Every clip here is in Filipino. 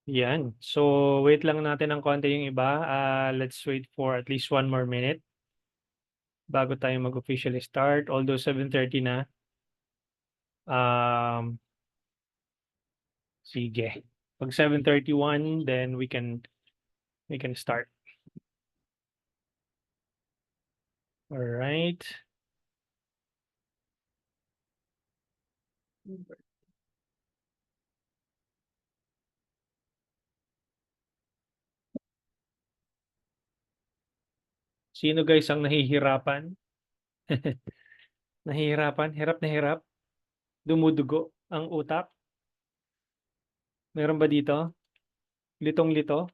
Yan. So, wait lang natin ng konti yung iba. Let's wait for at least 1 more minute bago tayo mag-officially start. Although 7:30 na. Um, Sige. Pag 7:31, then we can start. All right. Sino guys ang nahihirapan? Nahihirapan? Hirap na hirap? Dumudugo ang utak? Meron ba dito? Litong-lito?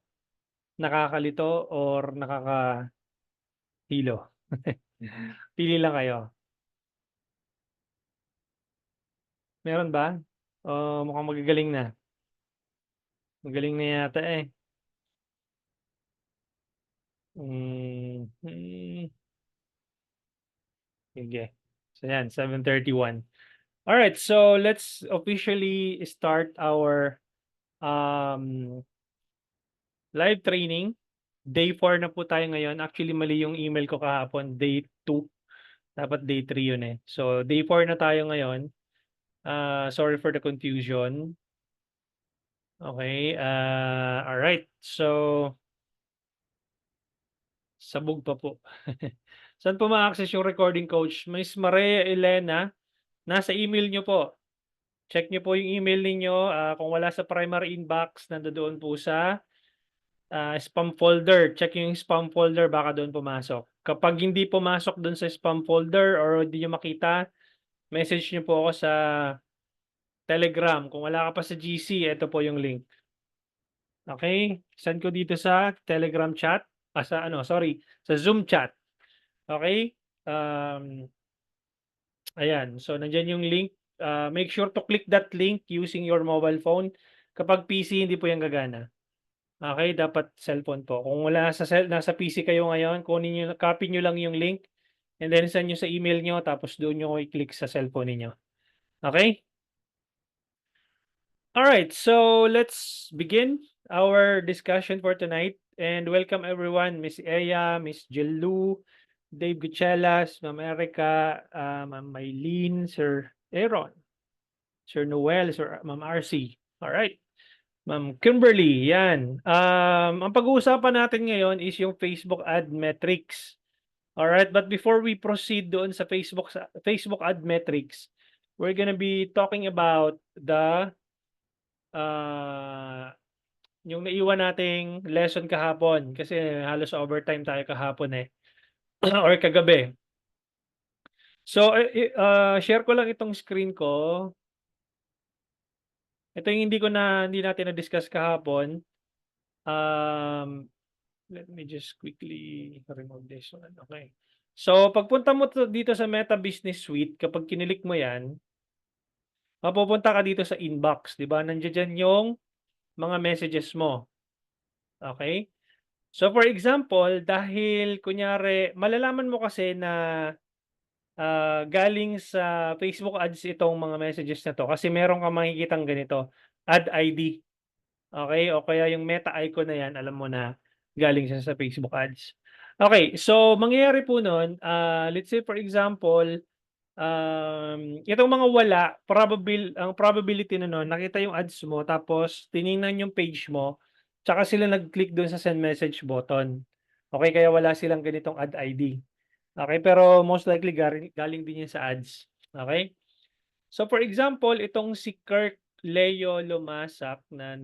Nakakalito or nakakahilo? Pili lang kayo. Meron ba? Mukhang magagaling na. Magaling na yata eh. Sige. So yan, 7:31. All right, so let's officially start our um, live training. Day 4 na po tayo ngayon. Actually, mali yung email ko kahapon. Day 2. Dapat day 3 yun eh. So, day 4 na tayo ngayon. Sorry for the confusion. Okay. All right. So, sabog pa po. Saan po ma-access yung recording coach? Miss Maria Elena, nasa email nyo po. Check nyo po yung email ninyo. Kung wala sa primary inbox, nandoon po sa spam folder. Check yung spam folder, baka doon pumasok. Kapag hindi pumasok doon sa spam folder or hindi nyo makita, message nyo po ako sa Telegram. Kung wala ka pa sa GC, ito po yung link. Okay? Send ko dito sa Telegram chat. Sa Zoom chat. Okay? Ayan. So, nandiyan yung link. Make sure to click that link using your mobile phone. Kapag PC, hindi po yan gagana. Okay, dapat cellphone po. Kung wala nasa PC kayo ngayon, copy nyo lang yung link and then send nyo sa email nyo tapos doon nyo i-click sa cellphone niyo. Okay? All right, so let's begin our discussion for tonight and welcome everyone, Miss Eya, Miss Jellu, Dave Guchelas, Ma'am Erica, Ma'am Maylene, Sir Aaron, Sir Noel, Sir Ma'am RC. All right. Ma'am Kimberly, yan. Ang pag-uusapan natin ngayon is yung Facebook ad metrics. All right, but before we proceed doon sa Facebook ad metrics, we're gonna be talking about the uh, yung naiwan nating lesson kahapon kasi halos overtime tayo kahapon eh or kagabi. So, share ko lang itong screen ko. Ito yung hindi natin na-discuss kahapon. Um, Let me just quickly remove this one. Okay. So, pagpunta mo dito sa Meta Business Suite, kapag kinilik mo yan, mapupunta ka dito sa inbox. Di ba? Nandiyan dyan yung mga messages mo. Okay? So, for example, dahil kunyari, malalaman mo kasi na galing sa Facebook ads itong mga messages na to kasi meron kang makikitang ganito, ad ID. Okay? O kaya yung meta icon na yan, alam mo na galing siya sa Facebook ads. Okay, so mangyayari po nun, let's say for example, itong mga wala, ang probability na nun, nakita yung ads mo, tapos tiningnan yung page mo, tsaka sila nag-click doon sa send message button. Okay, kaya wala silang ganitong ad ID. Okay, pero most likely galing din yan sa ads. Okay? So for example, itong si Kirk Leo Lumasak na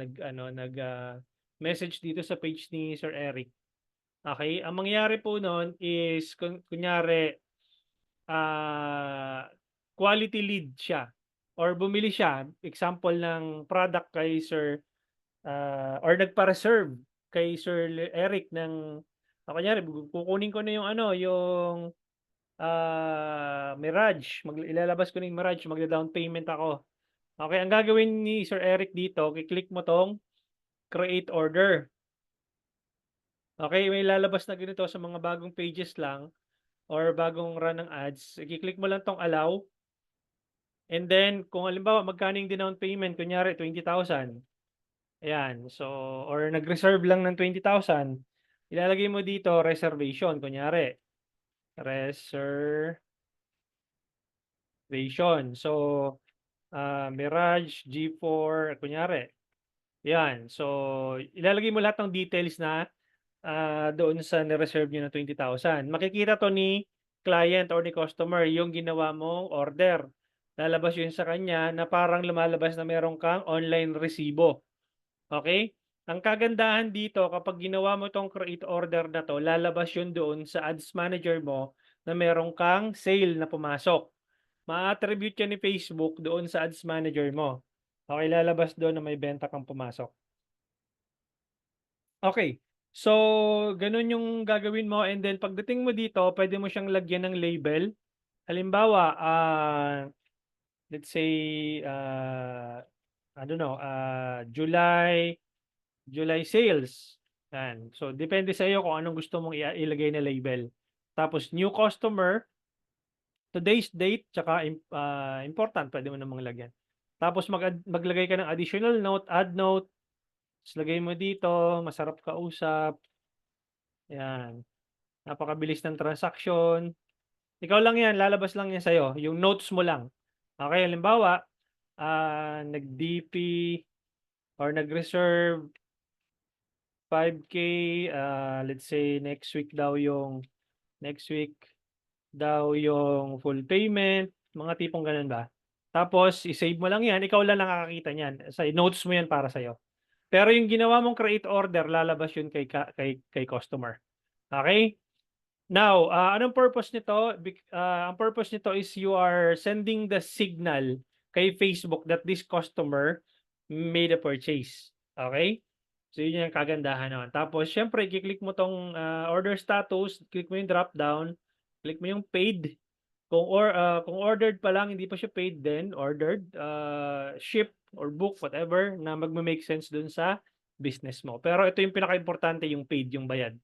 message dito sa page ni Sir Eric. Okay, ang mangyayari po noon is kunyari quality lead siya or bumili siya, example ng product kay Sir or nagpa-reserve kay Sir Eric ng kunyari kukunin ko na yung yung Mirage, ilalabas ko na yung Mirage, magda-down payment ako. Okay, ang gagawin ni Sir Eric dito, kiklik mo tong create order. Okay, may lalabas na ganito sa mga bagong pages lang or bagong run ng ads. I-click mo lang tong allow. And then, kung halimbawa, magkano yung down payment, kunyari 20,000. Ayan, so or nag-reserve lang ng 20,000, ilalagay mo dito reservation, kunyari, reservation. So, Mirage G4, kunyari. Yan. So, ilalagay mo lahat ng details na doon sa ni-reserve niyo na 20,000. Makikita to ni client or ni customer yung ginawa mong order. Lalabas yun sa kanya na parang lumalabas na meron kang online resibo. Okay? Ang kagandahan dito, kapag ginawa mo itong create order na to, lalabas yun doon sa ads manager mo na meron kang sale na pumasok. Ma-attribute yan ni Facebook doon sa ads manager mo. Okay, lalabas doon na may benta kang pumasok. Okay. So, ganun yung gagawin mo and then pagdating mo dito, pwede mo siyang lagyan ng label. Halimbawa, let's say, I don't know, July sales. Yan. So, depende sa iyo kung anong gusto mong ilagay na label. Tapos, new customer, today's date, tsaka important, pwede mo namang lagyan. Tapos, maglagay ka ng additional note, add note, tapos lagay mo dito, masarap kausap. Yan. Napakabilis ng transaction. Ikaw lang yan, lalabas lang yan sa'yo. Yung notes mo lang. Okay, halimbawa, nag-DP or nag-reserve 5K, let's say next week daw yung full payment, mga tipong ganun ba. Tapos, i-save mo lang yan, ikaw lang nakakakita niyan. Sa notes mo yan para sa'yo. Pero yung ginawa mong create order, lalabas yun kay customer. Okay? Now, anong purpose nito? Ang purpose nito is you are sending the signal kay Facebook that this customer made a purchase. Okay? So, yun yung kagandahan nun. Tapos, syempre, i-click mo tong order status, click mo yung drop down, click mo yung paid. Kung ordered pa lang, hindi pa siya paid, then ordered, ship or book, whatever, na magma-make sense dun sa business mo. Pero ito yung pinaka-importante, yung paid, yung bayad.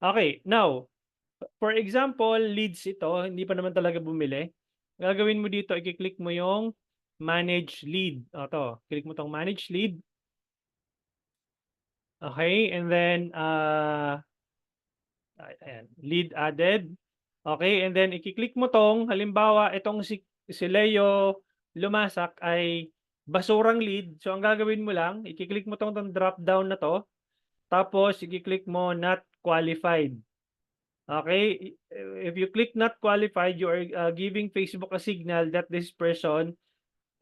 Okay, now, for example, leads ito, hindi pa naman talaga bumili. Gagawin mo dito, i-click mo yung manage lead. O to, click mo tong manage lead. Okay, and then, ayan, lead added. Okay, and then i-click mo tong, halimbawa, itong si Leo Lumasak ay basurang lead. So, ang gagawin mo lang, i-click mo tong drop down na to. Tapos, i-click mo not qualified. Okay, if you click not qualified, you are giving Facebook a signal that this person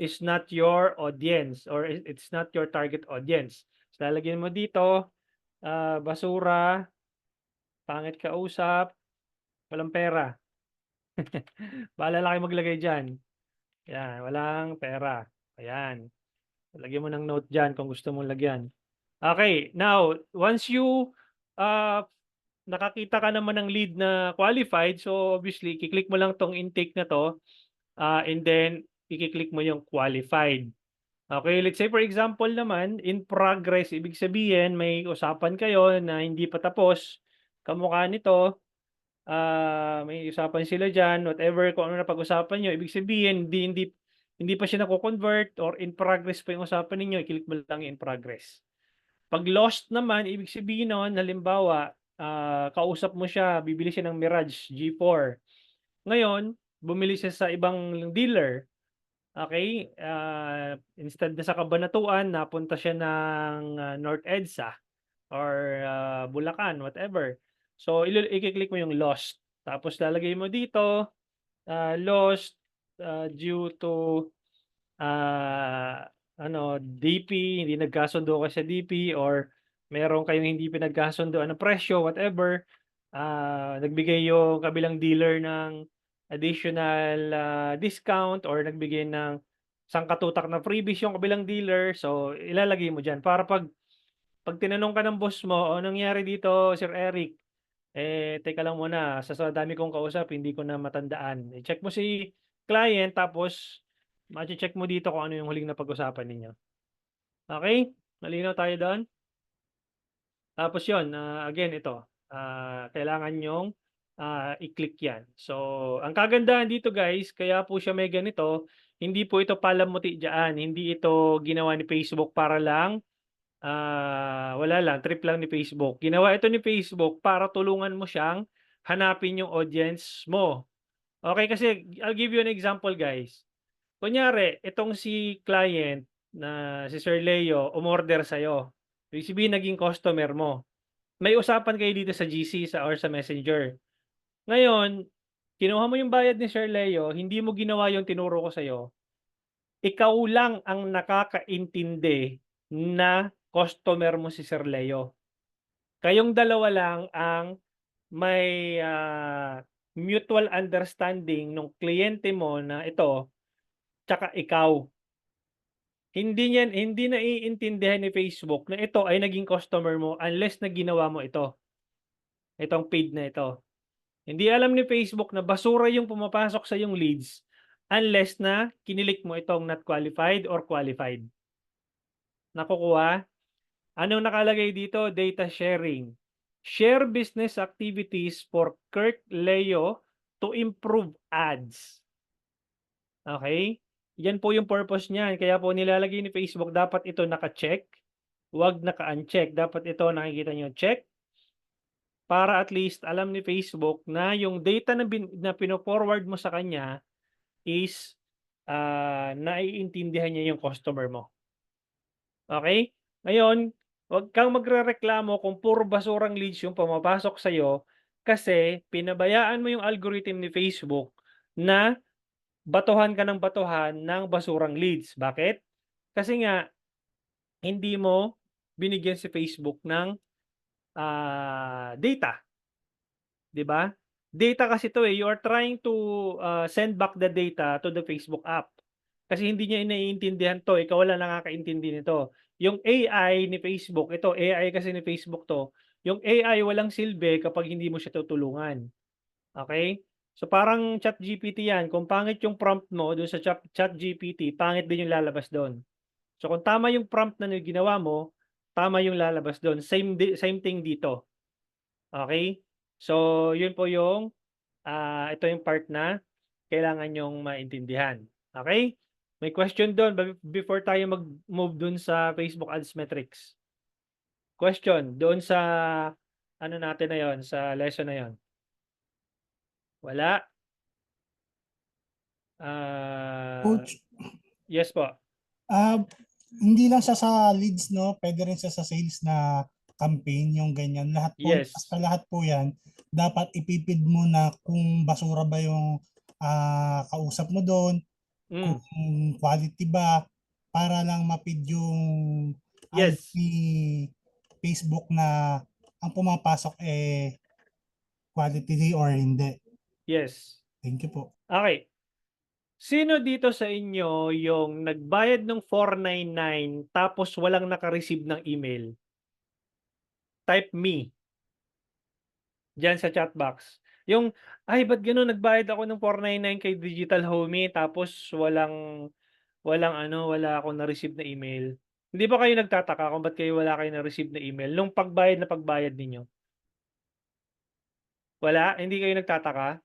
is not your audience or it's not your target audience. So, lalagyan mo dito, basura, pangit kausap, walang pera. Bahala lang kayo maglagay dyan. Yan, walang pera. Ayan. Lagyan mo ng note dyan kung gusto mong lagyan. Okay, now, once you uh, nakakita ka naman ng lead na qualified, so obviously, i-click mo lang tong intake na to, and then i-click mo yung qualified. Okay, let's say for example naman, in progress, ibig sabihin may usapan kayo na hindi pa tapos, kamukha nito, may usapan sila diyan, whatever kung ano na pag-usapan niyo, ibig sabihin hindi pa siya nako-convert or in progress pa yung usapan ninyo, i-click mo lang yung in progress. Pag lost naman, ibig sabihin nun, halimbawa, kausap mo siya, bibili siya ng Mirage G4. Ngayon, bumili siya sa ibang dealer. Okay? Instead na sa Cabanatuan, napunta siya ng North EDSA or Bulacan, whatever. So, i-click mo yung lost. Tapos lalagay mo dito, lost due to DP, hindi nagkasundo ka sa DP or meron kayong hindi pinagkasundoan ng presyo, whatever. Nagbigay yung kabilang dealer ng additional discount or nagbigay ng sangkatutak na freebies yung kabilang dealer. So, ilalagay mo dyan para pag tinanong ka ng boss mo, o nangyari dito, Sir Eric, teka lang muna, sa dami kong kausap, hindi ko na matandaan. I-check mo si client, tapos ma-check mo dito kung ano yung huling napag-usapan ninyo. Okay? Malinaw tayo doon? Tapos yun, again, ito, kailangan nyong i-click yan. So, ang kagandahan dito guys, kaya po siya may ganito, hindi po ito palamuti dyan, hindi ito ginawa ni Facebook para lang Wala lang, trip lang ni Facebook. Ginawa ito ni Facebook para tulungan mo siyang hanapin yung audience mo. Okey, kasi I'll give you an example, guys. Kunyari itong si client na si Sir Leo umorder sa'yo. Ibig sabihin naging customer mo. May usapan kayo dito sa GC or sa Messenger. Ngayon, kinuha mo yung bayad ni Sir Leo, hindi mo ginawa yung tinuro ko sa'yo, ikaw lang ang nakakaintindi na customer mo si Sir Leo. Kayong dalawa lang ang may, mutual understanding nung kliyente mo na ito, tsaka ikaw. Hindi naiintindihan ni Facebook na ito ay naging customer mo unless na ginawa mo ito, itong paid na ito. Hindi alam ni Facebook na basura yung pumapasok sa yung leads unless na kinilik mo itong not qualified or qualified. Nakukuha? Anong nakalagay dito? Data sharing. Share business activities for Kirk Leo to improve ads. Okay? Yan po yung purpose niyan. Kaya po nilalagay ni Facebook dapat ito naka-check, 'wag naka-uncheck. Dapat ito nakikita niyo check, para at least alam ni Facebook na yung data na pino-forward mo sa kanya is, naiintindihan niya yung customer mo. Okay? Ngayon, 'wag kang magrereklamo kung puro basurang leads yung pumapasok sa'yo kasi pinabayaan mo yung algorithm ni Facebook na batuhan ka ng batuhan ng basurang leads. Bakit? Kasi nga hindi mo binigyan si Facebook ng, data, 'di ba? Data kasi 'to, eh, you are trying to, send back the data to the Facebook app. Kasi hindi niya naiintindihan 'to, ikaw lang nakakaintindi nito. Yung AI ni Facebook, ito AI kasi ni Facebook 'to, yung AI walang silbi kapag hindi mo siya tutulungan, okey? So, parang ChatGPT 'yan, kung pangit yung prompt mo dun sa ChatGPT, pangit din yung lalabas dun. So, kung tama yung prompt na ginawa mo, tama yung lalabas dun. Same thing dito, okey? So, yun po yung, ito yung part na kailangan niyong maintindihan, okey? May question dun before tayo mag-move dun sa Facebook Ads Metrics. Question doon sa ano natin na yun, sa lesson na yun? Wala? Ah, Coach, yes po. ah, hindi lang siya sa leads 'no, puwede rin siya sa sales na campaign, yung ganyan. Basta Yes. lahat po 'yan dapat ipipid mo na kung basura ba yung, kausap mo dun, kung Hmm, quality ba, para lang yung ano yes, ni Facebook na ang pumapasok, quality or hindi. yes. Thank you po. Okey. Sino dito sa inyo yung nagbayad ng 499 tapos walang naka-receive ng email? Type me diyan sa chat box. Yung, "Ay ba't gano'n nagbayad ako ng 499 kay Digital Homey tapos walang ano, wala akong na-receive na email." Hindi ba kayo nagtataka kung ba't wala kayong na-receive na email nung pagbayad ninyo? Wala? Hindi kayo nagtataka?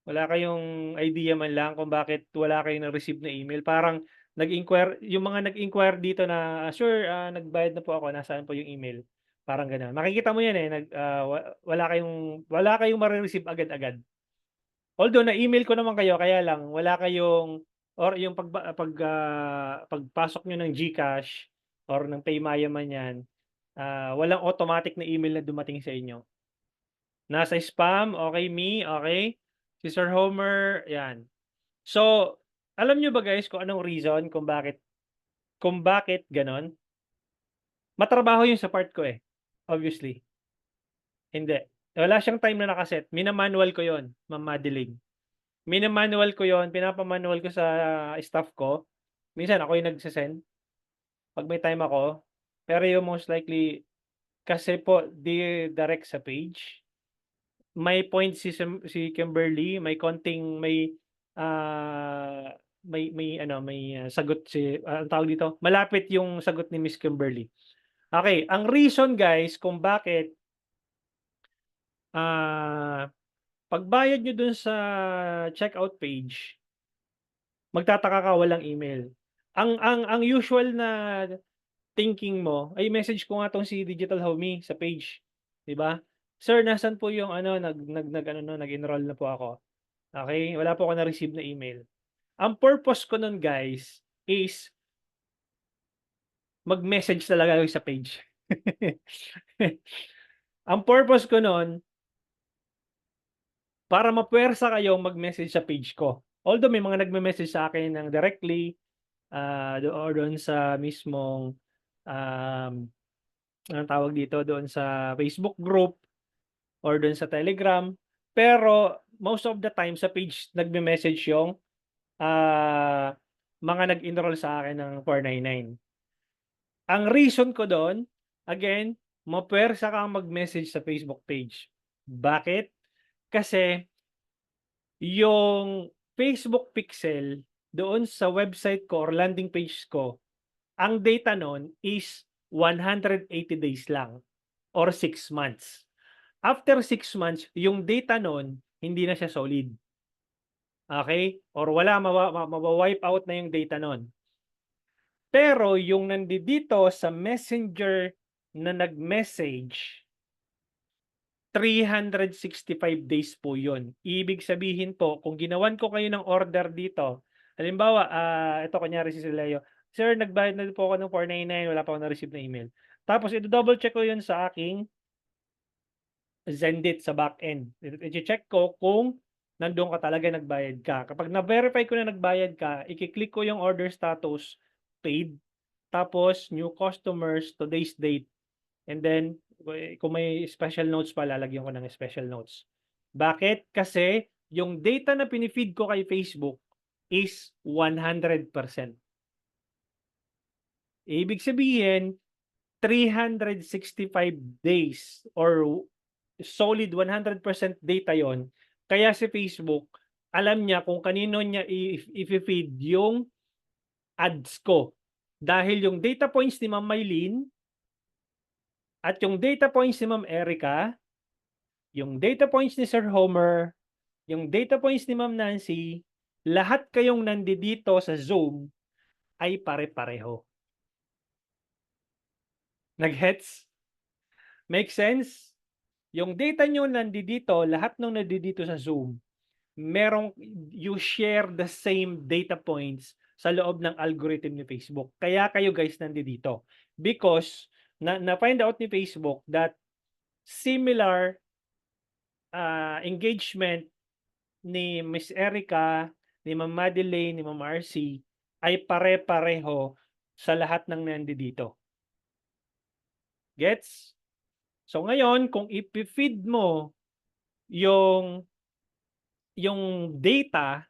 Wala kayong idea man lang kung bakit wala kayong na-receive na email? Parang nag-inquire yung mga nag-inquire dito na, "Sir, nagbayad na po ako, nasaan po yung email?" Parang gano'n. Makikita mo 'yan, eh, wala kayong mare-receive agad-agad. Although na-email ko naman kayo kaya lang wala kayong or yung pagpasok niyo ng GCash or ng PayMaya man 'yan, walang automatic na email na dumating sa inyo. Nasa spam, okey, okey. Si Sir Homer, 'yan. So, alam niyo ba guys kung anong reason kung bakit gano'n? Matrabaho 'yun sa part ko, eh, obviously. Hindi, wala siyang time na naka-set, mina-manual ko 'yun, Ma'am Madeline. Mina-manual ko 'yun, pinapa-manual ko sa staff ko. Minsan ako yung nagse-send 'pag may time ako. Pero yung most likely kasi po direct sa page. May point si Kimberly, may konting may sagot anong tawag dito, malapit yung sagot ni Miss Kimberly. Okay, ang reason guys kung bakit, ah, pagbayad niyo dun sa checkout page, magtataka ka walang email. Ang usual na thinking mo, ay message ko nga 'tong si Digital Homie sa page, 'di ba? "Sir, nasaan po yung ano, nag-ano na, nag-enroll na po ako." Okey, wala po ako na-receive na email. Ang purpose ko nun guys is mag-message talaga kayo sa page. Ang purpose ko nun, para mapuwersa kayong mag-message sa page ko. Although may mga nagme-message sa akin ng directly, doon sa mismong, um, anong tawag dito, doon sa Facebook group or doon sa Telegram. Pero most of the time sa page nagme-message yung, mga nag-enroll sa akin ng 499. Ang reason ko do'n, again, mapuwersa kang mag-message sa Facebook page. Bakit? Kasi yung Facebook pixel doon sa website ko or landing page ko, ang data nun is 180 days lang or 6 months. After 6 months, yung data nun hindi na siya solid. Okay? Or wala, mawa-wipe out na yung data nun. Pero yung nandito sa messenger na nag-message, 365 days po yun. Ibig sabihin po, kung ginawan ko kayo ng order dito, halimbawa, ito kunyari si Leo, "Sir, nagbayad na po ako ng 499, wala pa akong na-receive na email." Tapos double check ko yun sa aking Zendesk sa backend. Iche-check ko kung nandun ka talaga nagbayad ka. Kapag na-verify ko na nagbayad ka, iki-click ko yung order status, paid, tapos new customers, today's date, and then kung may special notes pa, lalagyan ko ng special notes. Bakit? Kasi yung data na pinifeed ko kay Facebook is 100%. Ibig sabihin, 365 days or solid 100% data yon. Kaya si Facebook, alam niya kung kanino niya i-feed yung ads ko. Dahil yung data points ni Ma'am Mylene at yung data points ni Ma'am Erica, yung data points ni Sir Homer, yung data points ni Ma'am Nancy, lahat kayong nandito sa Zoom ay pare-pareho. Nag-gets? Make sense? Yung data nyo nandito, lahat ng nandito sa Zoom, merong you share the same data points sa loob ng algorithm ni Facebook. Kaya kayo guys nandito. Because na-find out ni Facebook that similar engagement ni Miss Erica, ni Ma'am Madeleine, ni Ma'am RC ay pare-pareho sa lahat ng nandito. Gets? So ngayon, kung ipi-feed mo yung data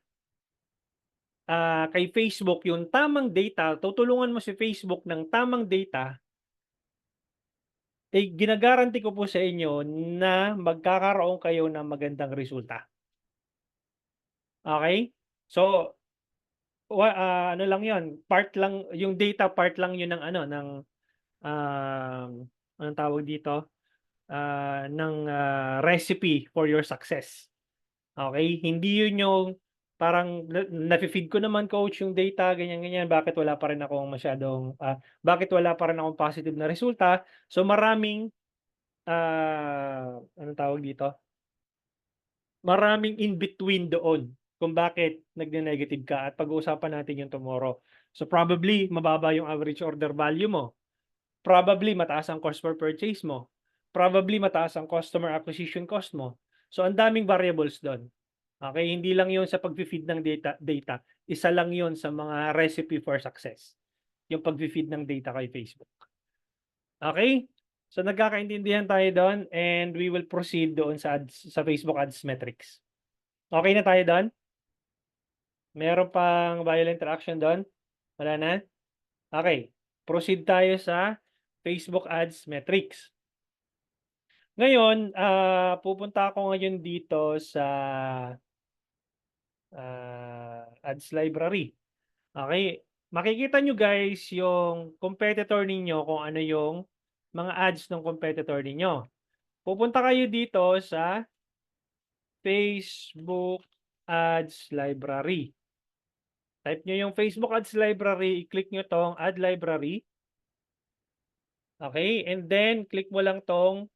kay Facebook, yung tamang data, tutulungan mo si Facebook ng tamang data, eh ginagaranti ko po sa inyo na magkakaroon kayo ng magandang resulta. Okay? So, ano lang 'yon, part lang yung data, part lang 'yun ng ano ng anong tawag dito, ng recipe for your success. Okay? Hindi 'yun yung parang nafi-feed ko naman coach yung data ganyan, ganyan, bakit wala pa rin akong masyadong, bakit wala pa rin akong positive na resulta. So maraming, anong tawag dito, maraming in between doon kung bakit nagne-negative ka at pag-uusapan natin yung tomorrow. So probably mababa yung average order value mo, probably mataas ang cost per purchase mo, probably mataas ang customer acquisition cost mo. So ang daming variables doon. Okay, hindi lang 'yon sa pagfi-feed ng data, isa lang 'yon sa mga recipe for success, yung pagfi-feed ng data kay Facebook. Okay? So nagkakaintindihan tayo doon and we will proceed doon sa Facebook Ads metrics. Okay na tayo doon? Meron pang violent interaction doon? Wala na? Okay, proceed tayo sa Facebook Ads metrics. Ngayon, pupunta ako ngayon dito sa ads library. Okay, makikita nyo guys yung competitor ninyo kung ano yung mga ads ng competitor ninyo. Pupunta kayo dito sa Facebook Ads Library. Type nyo yung Facebook Ads Library, i-click nyo tong Add Library. Okay, and then click mo lang tong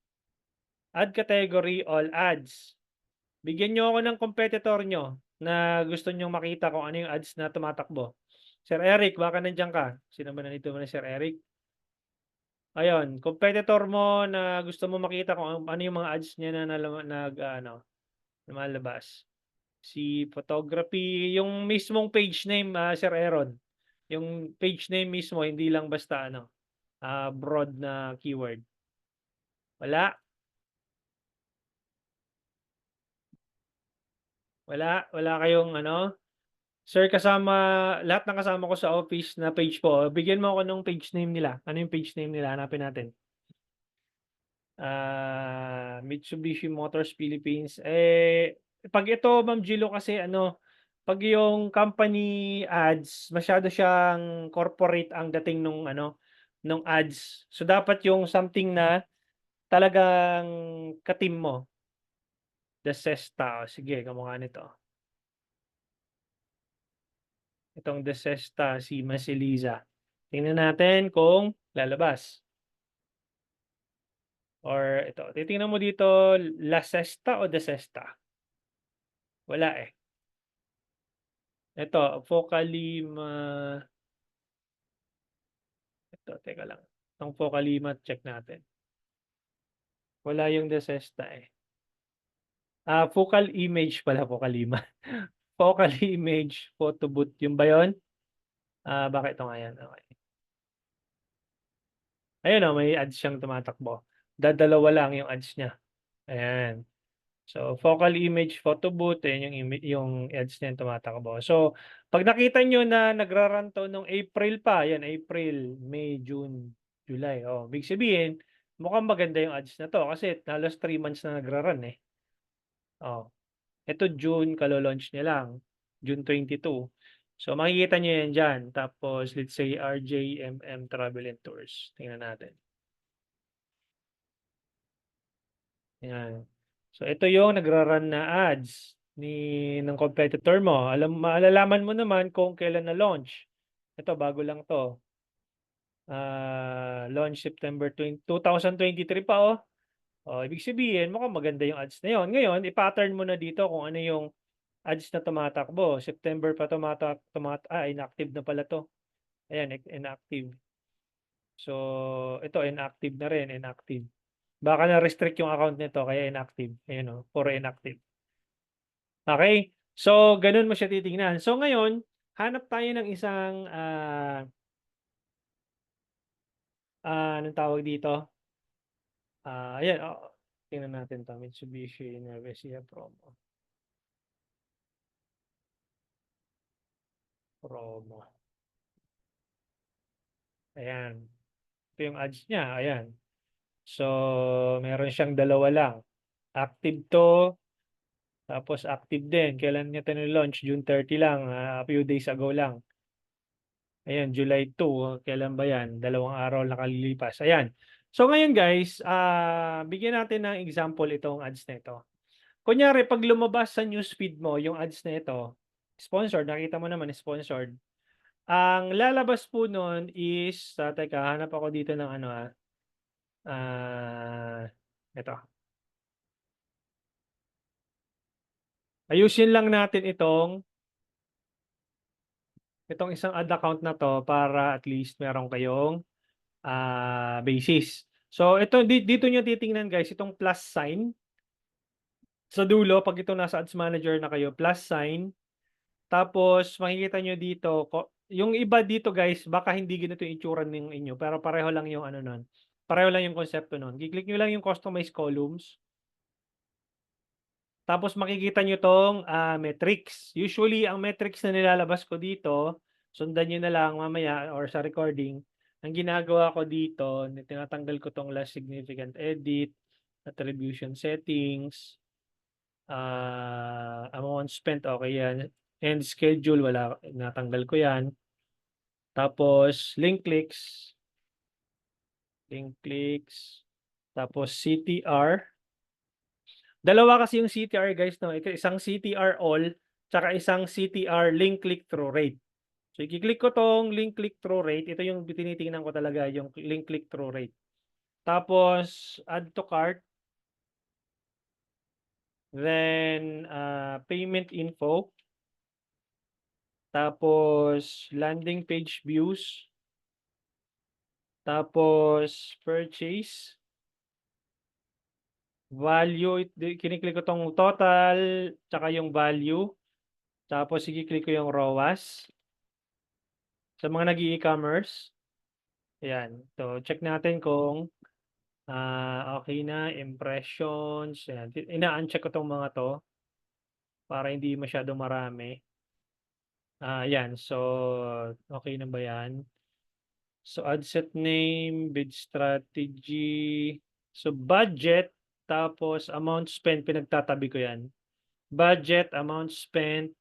Add Category All Ads. Bigyan nyo ako ng competitor nyo na gusto nyo makita kung ano yung ads na tumatakbo. Sir Eric, baka nandiyan ka. Sino ba nandito mo na Sir Eric? Ayun, competitor mo na gusto mo makita kung ano yung mga ads niya na lumalabas. Si photography, yung mismong page name, Sir Aaron. Yung page name mismo, hindi lang basta broad na keyword. Wala. Wala kayong Sir, lahat ng kasama ko sa office na page po, bigyan mo ako ng page name nila. Ano yung page name nila? Hanapin natin. Mitsubishi Motors Philippines. Pag ito, Ma'am Gilo, kasi pag yung company ads, masyado siyang corporate ang dating nung ads. So dapat yung something na talagang ka-team mo. The Sesta. Sige, kamukha nito. Itong The Sesta, si Masiliza. Tingnan natin kung lalabas. Or ito, titingnan mo dito, La Sesta o The Sesta? Wala eh. Ito, Focalima. Ito, teka lang. Itong Focalima, check natin. Wala yung The Sesta eh. Focal image pala, Focalima. Focal image, photo booth. Yung ba yun? Bakit ito nga yan? Okay. Ayun may ads siyang tumatakbo. Dadalawa lang yung ads niya. Ayan. So, focal image, photo booth, yung ads niya yung tumatakbo. So, pag nakita nyo na nagra-run to nung April pa, yan, April, May, June, July. Big sabihin, mukhang maganda yung ads na to kasi halos 3 months na nagra-run eh. Ito June, kalo-launch niya lang. June 22. So, makikita nyo yan dyan. Tapos, let's say, RJMM Travel and Tours. Tingnan natin. Yan. So, ito yung nagra-run na ads ng competitor mo. Malalaman mo naman kung kailan na launch. Ito, bago lang to. Launch September 2023 pa ibig sabihin, mukhang maganda yung ads na yon. Ngayon, i-pattern mo na dito kung ano yung ads na tumatakbo. September pa inactive na pala to. Ayan, inactive. So, ito, inactive na rin, inactive. Baka na-restrict yung account nito, kaya inactive. Ayan puro inactive. Okay? So, ganun mo siya titingnan. So, ngayon, hanap tayo ng isang, anong tawag dito? Ayan, tingnan natin to. Mitsubishi Nervesia Promo. Ayan. Ito yung ads niya. Ayan. So, meron siyang dalawa lang. Active to. Tapos active din. Kailan niya launch? June 30 lang. A few days ago lang. Ayan, July 2. Kailan ba yan? 2 araw nakalilipas. Ayan. So ngayon guys, bigyan natin ng example itong ads na ito. Kunyari, pag lumabas sa newsfeed mo yung ads na ito, sponsored, nakita mo naman sponsored. Ang lalabas po nun is, teka, hanap ako dito ng ito. Ayusin lang natin itong isang ad account na to para at least meron kayong basis. So ito dito niyo titingnan guys, itong plus sign sa dulo pag ito nasa ads manager na kayo, plus sign. Tapos makikita niyo dito yung iba dito guys, baka hindi ganito yung itsura ng inyo, pero pareho lang yung nun. Pareho lang yung konsepto nun. I-click niyo lang yung customize columns. Tapos makikita nyo tong metrics. Usually, ang metrics na nilalabas ko dito, sundan nyo na lang mamaya or sa recording. Ang ginagawa ko dito, tinatanggal ko tong last significant edit, attribution settings, amount spent, okay yan. End schedule, wala, natanggal ko yan. Tapos, link clicks, tapos CTR. Dalawa kasi yung CTR guys, no? Isang CTR all, tsaka isang CTR link click through rate. So, i-click ko tong link click-through rate. Ito yung tinitingnan ko talaga, yung link click-through rate. Tapos, add to cart. Then, payment info. Tapos, landing page views. Tapos, purchase. Value, kiniklik ko tong total, tsaka yung value. Tapos, i-click ko yung ROAS. Sa mga nag-e-commerce. Ayan. So, check natin kung okay na, impressions. Ayan. Ina-uncheck ko tong mga to para hindi masyadong marami. Yan. So, okay na ba yan? So, ad set name, bid strategy. So, budget, tapos amount spent, pinagtatabi ko yan. Budget, amount spent,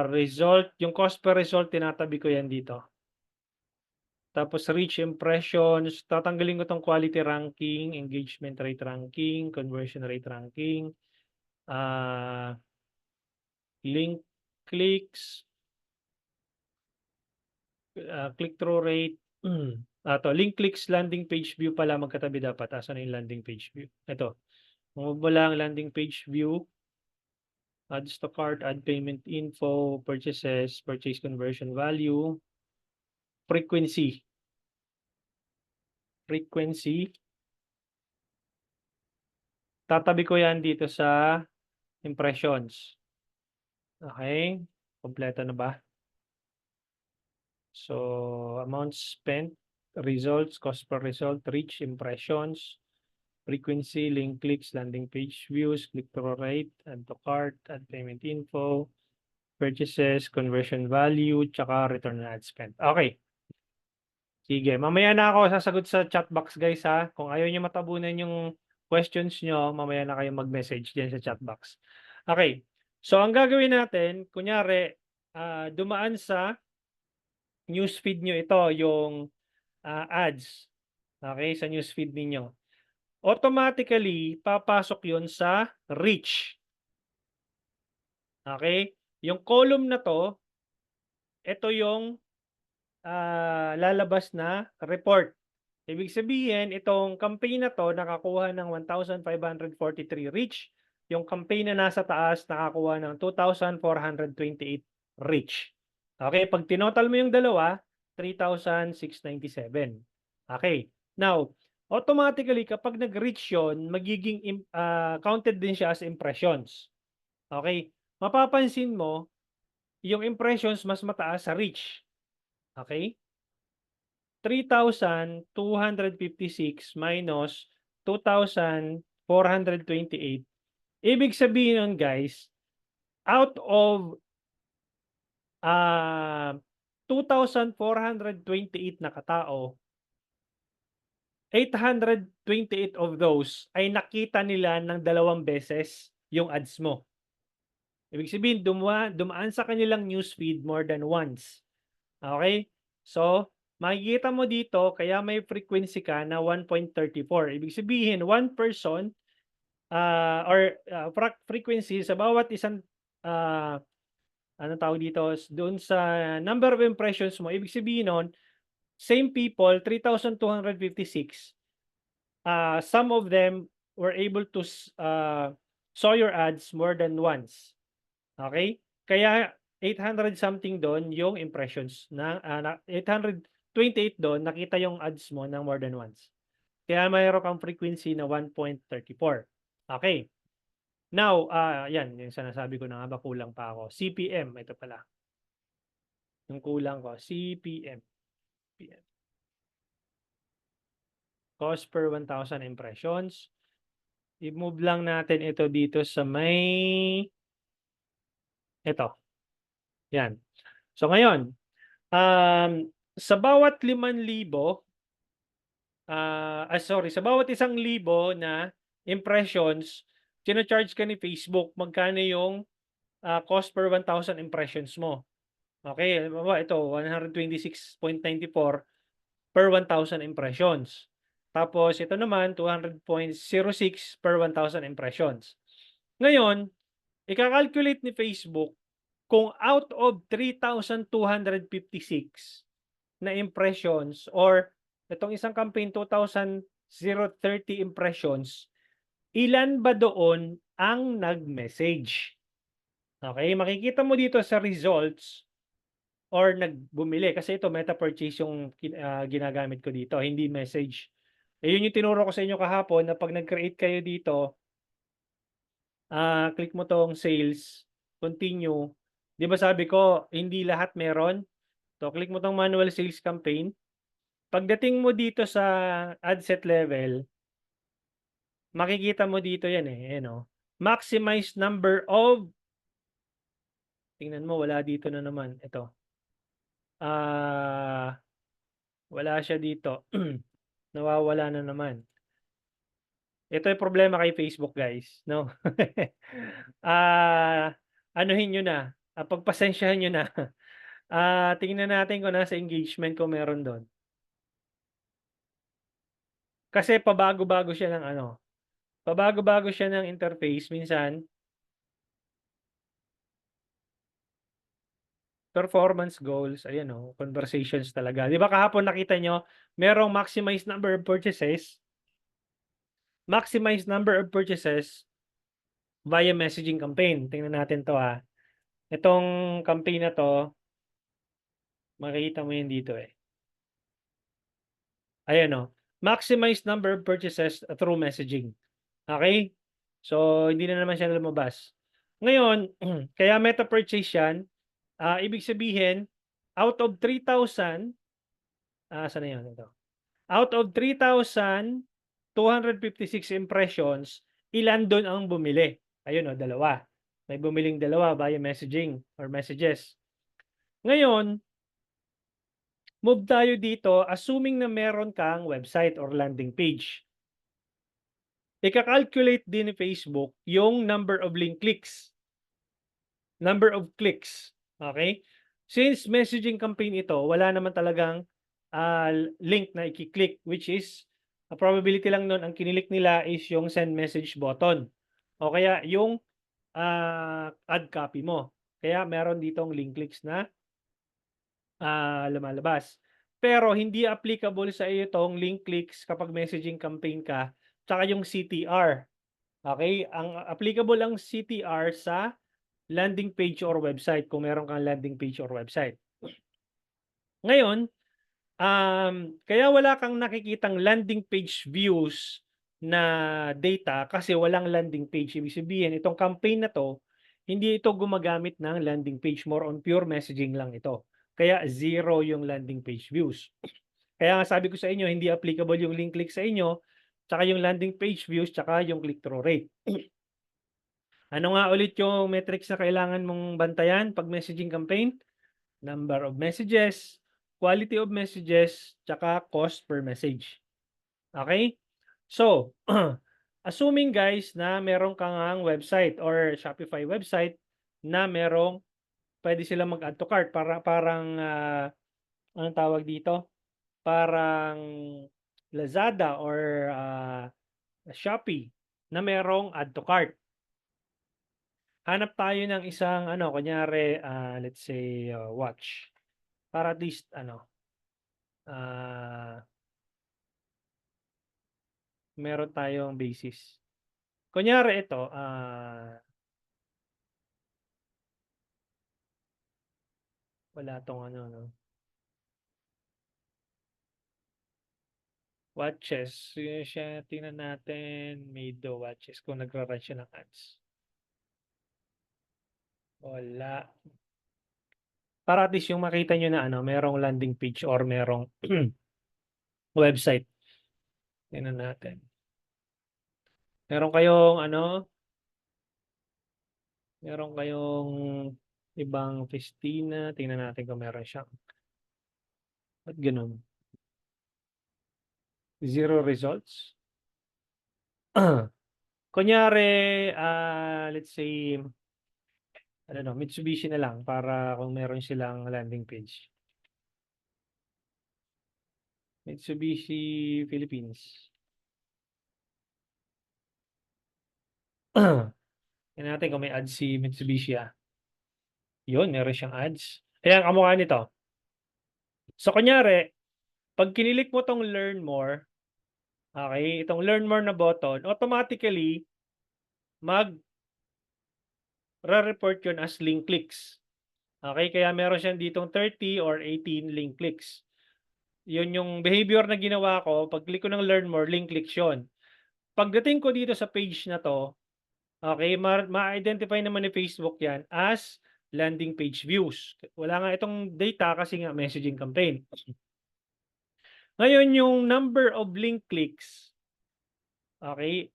result, yung cost per result, tinatabi ko yan dito. Tapos reach impressions, tatanggalin ko tong quality ranking, engagement rate ranking, conversion rate ranking, link clicks, click-through rate. To link clicks, landing page view pala magkatabi dapat. Asan na yung landing page view? Ito. Move mo lang landing page view, adds to cart, add payment info, purchases, purchase conversion value, frequency. Tatabi ko yan dito sa impressions. Okay? Kompleto na ba? So, amount spent, results, cost per result, reach, impressions, frequency, link clicks, landing page views, click-through rate, add to cart, add payment info, purchases, conversion value, tsaka return on ad spend. Okay. Sige, mamaya na ako sasagot sa chat box guys ha. Kung ayaw niyo matabunan yung questions nyo, mamaya na kayo mag-message dyan sa chat box. Okay. So, ang gagawin natin, kunyari, dumaan sa newsfeed nyo ito, yung ads. Okay, sa newsfeed ninyo. Automatically, papasok yun sa reach. Okay? Yung column na to, ito yung lalabas na report. Ibig sabihin, itong campaign na to nakakuha ng 1,543 reach. Yung campaign na nasa taas nakakuha ng 2,428 reach. Okay, pag tinotal mo yung dalawa, 3,697. Okay, now, automatically kapag nag-reach yun, magiging counted din siya as impressions. Okay, mapapansin mo, yung impressions mas mataas sa reach. Okay? 3,256 minus 2,428. Ibig sabihin nun guys, out of 2,428 na katao, 828 of those ay nakita nila ng 2 beses yung ads mo. Ibig sabihin, dumaan sa kanilang newsfeed more than once. Okay? So, makikita mo dito, kaya may frequency ka na 1.34. Ibig sabihin, one person frequency sa bawat isang anong tawag dito, doon sa number of impressions mo, ibig sabihin nun, same people, 3,256, some of them were able to saw your ads more than once. Okay? Kaya 800 something doon yung impressions na 828 doon nakita yung ads mo ng more than once. Kaya mayroon kang frequency na 1.34. Okay. Now, yan yung sinasabi ko na nga ba kulang pa ako. CPM, ito pala. Yung kulang ko, CPM. Cost per 1,000 impressions. I-move lang natin ito dito sa may ito. Yan. So ngayon, sa bawat 5,000, sa bawat 1,000 na impressions, charge ka ni Facebook, magkano yung cost per 1,000 impressions mo. Okay, ito, 126.94 per 1,000 impressions. Tapos ito naman, 200.06 per 1,000 impressions. Ngayon, ika-calculate ni Facebook kung out of 3,256 na impressions or itong isang campaign 2,030 impressions, ilan ba doon ang nag-message? Okay, makikita mo dito sa results or bumili kasi ito meta purchase yung ginagamit ko dito, hindi message. Eh, yun yung tinuro ko sa inyo kahapon na 'pag nag-create kayo dito, click mo 'tong sales, continue. 'Di ba sabi ko hindi lahat meron? So, click mo 'tong manual sales campaign. Pagdating mo dito sa ad set level, makikita mo dito 'yan, eh, ayan, oh. Maximize number of tingnan mo wala dito na naman, ito. Wala siya dito. Nawawala na naman. Ito yung problema kay Facebook, guys, 'no? Ah, anuhin niyo na, pagpasensyahan niyo na. Tingnan natin kung nasa engagement kung meron dun. Kasi pabago-bago siya ng ano, pabago-bago siya ng interface minsan. Performance goals, ayan, oh, conversations talaga. 'Di ba kahapon nakita niyo merong maximize number of purchases via messaging campaign. Tingnan natin 'to, Itong campaign na 'to, makikita mo 'yan dito, eh. Ayan, oh, maximize number of purchases through messaging. Okay. So, hindi na naman siya lumabas. Ngayon, kaya meta purchase 'yan, ibig sabihin out of 3,000 saan na 'yun, ito. Out of 3,256 impressions, ilan dun ang bumili? Ayun, oh, dalawa. May bumiling dalawa via messaging or messages. Ngayon, move tayo dito assuming na meron kang website or landing page. Ika-calculate din ni Facebook yung number of link clicks, number of clicks, okay? Since messaging campaign ito, wala naman talagang link na i-click, which is a probability lang nun ang kinilik nila is yung send message button o kaya yung add copy mo. Kaya meron ditong link clicks na lumalabas. Pero hindi applicable sa iyo itong link clicks kapag messaging campaign ka, tsaka yung CTR. Okay? Ang applicable ang CTR sa landing page or website kung meron kang landing page or website. Ngayon, kaya wala kang nakikitang landing page views na data kasi walang landing page. Ibig sabihin, itong campaign na 'to, hindi ito gumagamit ng landing page, more on pure messaging lang ito. Kaya zero yung landing page views. Kaya nga sabi ko sa inyo, hindi applicable yung link click sa inyo, tsaka yung landing page views, tsaka yung click-through rate. Ano nga ulit yung metrics na kailangan mong bantayan 'pag messaging campaign? Number of messages, quality of messages, tsaka cost per message. Okay? So, assuming guys na meron kang website or Shopify website na merong pwede silang mag-add to cart para parang anong tawag dito? Parang Lazada or Shopee na merong add to cart. Hanap tayo ng isang ano, kunyari, let's say, watch. Para at least ano, meron tayong basis. Kunyari ito, wala 'tong ano 'no. Watches, siya tingnan natin, Made watches kung nagra-run siya ng ads. Wala. Para at least yung makita niyo na ano, merong landing page or merong website. Tingnan natin. Meron kayong ano, meron kayong ibang Festina, tingnan natin kung meron siyang. Ba't gano'n? Zero results? Kunyari, let's say, I don't know, Mitsubishi na lang para kung meron silang landing page. Mitsubishi Philippines. Tingnan natin kung may ads si Mitsubishi, Yun, meron siyang ads. Ayan, kamukha nito. So, kunyari, pag kinilik mo tong learn more, okay, itong learn more na button, automatically, mag-report yun as link clicks. Okay, kaya meron siyang ditong 30 or 18 link clicks. Yun yung behavior na ginawa ko. Pag click ko ng learn more, link clicks yun. Pagdating ko dito sa page na to, okay, ma-identify naman ni Facebook yan as landing page views. Wala nga itong data kasi nga messaging campaign. Ngayon, yung number of link clicks, okay,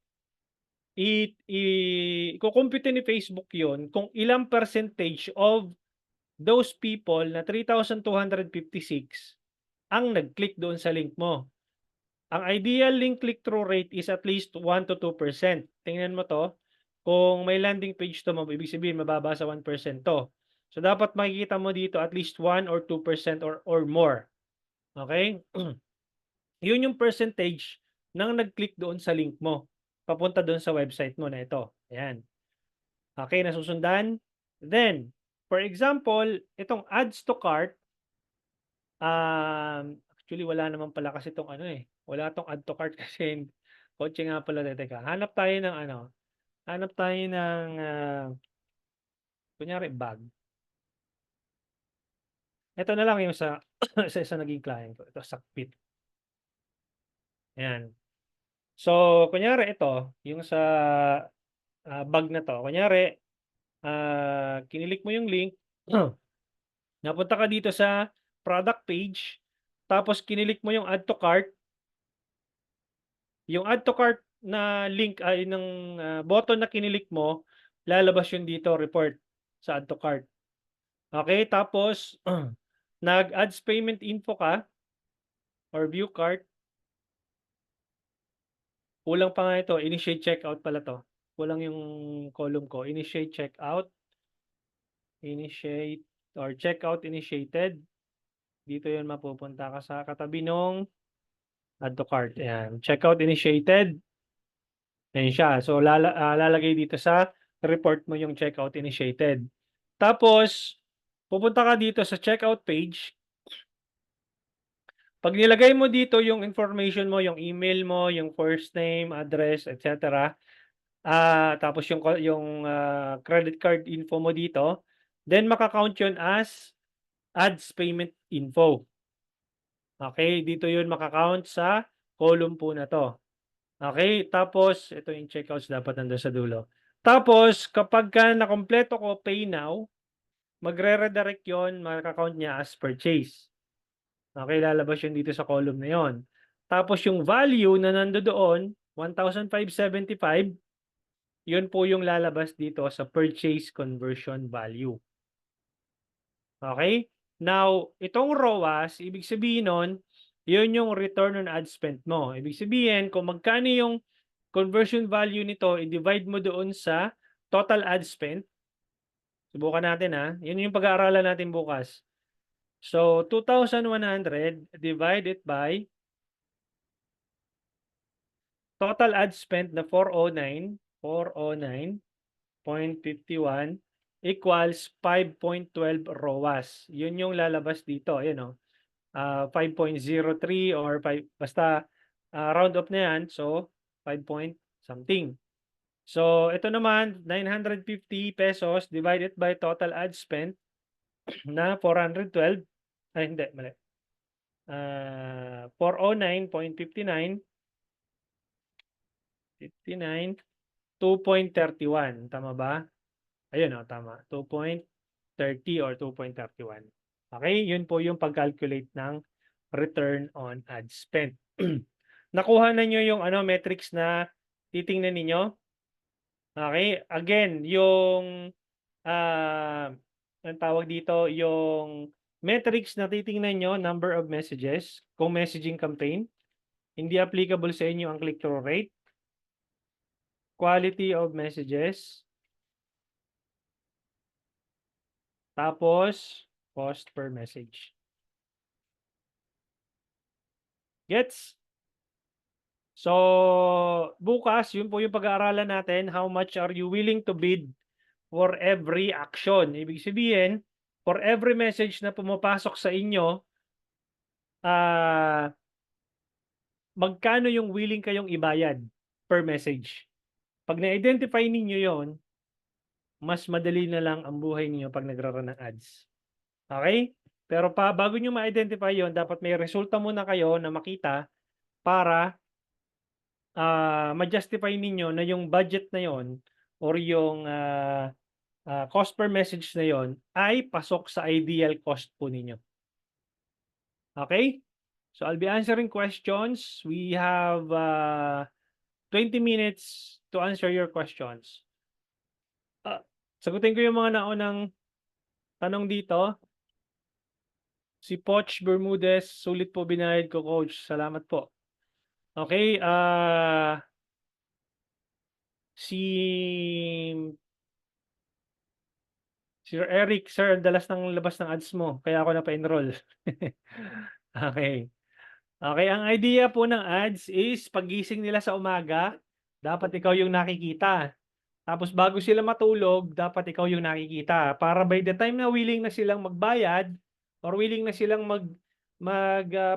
kukumpute ni Facebook yon kung ilang percentage of those people na 3,256 ang nag-click doon sa link mo. Ang ideal link click-through rate is at least 1 to 2%. Tingnan mo to. Kung may landing page to, ibig sabihin mababa sa 1% to. So, dapat makikita mo dito at least 1 or 2% or more. Okay? Yun yung percentage ng nag-click doon sa link mo. Papunta doon sa website mo na ito. Ayan. Okay, nasusundan? Then, for example, itong adds to cart, actually wala naman pala kasi itong ano eh. Wala itong add to cart kasi kotse nga pala. Teka, hanap tayo ng ano. Hanap tayo ng, kunyari bag. Ito na lang yung sa, sa isa naging client ko. Ito, Sakpit. Ayan. So, kunyari ito, yung sa bag na to. Kunyari, kinilik mo yung link, napunta ka dito sa product page, tapos kinilik mo yung add to cart. Yung add to cart na link ay ng button na kinilik mo, lalabas yun dito, report sa add to cart. Okay, tapos nag-adds payment info ka or view cart. Kulang pa nga ito, initiate checkout pala to. Kulang yung column ko, initiate checkout, initiate or checkout initiated. Dito yun mapupunta ka sa katabi nung add to cart. Ayan, checkout initiated. Ayan siya. So, lalagay dito sa report mo yung checkout initiated. Tapos, pupunta ka dito sa checkout page. Pag nilagay mo dito yung information mo, yung email mo, yung first name, address, etc. Tapos yung credit card info mo dito, then maka-count yun as ads payment info. Okay, dito yun maka-count sa column po na to. Okay, tapos ito yung checkouts dapat nandoon sa dulo. Tapos kapag ka nakompleto ko pay now, magre-redirect yun, maka-count niya as purchase. Okay, lalabas yun dito sa column na yon. Tapos yung value na nandoon, 1,575, yun po yung lalabas dito sa purchase conversion value. Okay? Now, itong ROAS, ibig sabihin nun, yun yung return on ad spend mo. Ibig sabihin, kung magkano yung conversion value nito, i-divide mo doon sa total ad spend. Subukan natin ha. Yun yung pag-aaralan natin bukas. So, 2,100 divided by total ad spend na 409.51 equals 5.12 ROAS. Yun yung lalabas dito. Ayan o. 5.03 or 5, basta round up na yan. So, 5 point something. So, ito naman, 950 pesos divided by total ad spend na 412. Ay, hindi, mali. 409.59 2.31. Tama ba? Ayun o, tama. 2.30 or 2.31. Okay, yun po yung pag-calculate ng return on ad spend. Nakuha na nyo yung metrics na titingnan ninyo? Okay, again, yung ang tawag dito, yung metrics na titingnan nyo, number of messages, kung messaging campaign, hindi applicable sa inyo ang click-through rate, quality of messages, tapos cost per message. Gets? So, bukas, yun po yung pag-aaralan natin, how much are you willing to bid for every action. Ibig sabihin, for every message na pumapasok sa inyo, magkano yung willing kayong ibayad per message. Pag na-identify ninyo yon, mas madali na lang ang buhay niyo pag nagra-run ng ads. Okay? Pero bago nyo ma-identify yon, dapat may resulta muna kayo na makita para ma-justify ninyo na yung budget na yon or yung cost per message na yon ay pasok sa ideal cost po ninyo. Okay? So I'll be answering questions. We have 20 minutes to answer your questions. Sagutin ko yung mga naunang tanong dito. Si Poch Bermudez, sulit po binayad ko, coach. Salamat po. Okay, si Sir Eric, sir, dalas ng labas ng ads mo, kaya ako napa-enroll. Okay. Okay, ang idea po ng ads is paggising nila sa umaga, dapat ikaw yung nakikita. Tapos bago sila matulog, dapat ikaw yung nakikita. Para by the time na willing na silang magbayad or willing na silang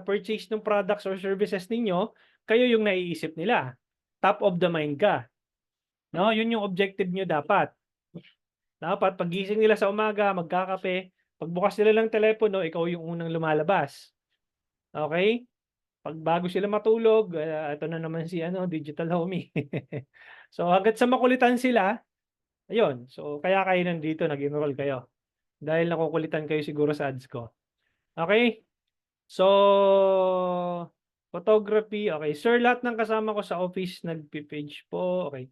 purchase ng products or services ninyo, kayo yung naiisip nila. Top of the mind ka. No, yun yung objective nyo dapat. Dapat paggising nila sa umaga, magkakape, pagbukas nila ng telepono, ikaw yung unang lumalabas. Okay? Pag bago sila matulog, ito na naman si Digital Homie. So hangga't sa makulitan sila, ayun. So kaya kayo nandito, nag-enroll kayo. Dahil nakukulitan kayo siguro sa ads ko. Okay? So photography, okay. Sir, lahat ng kasama ko sa office nagpi-page po. Okay.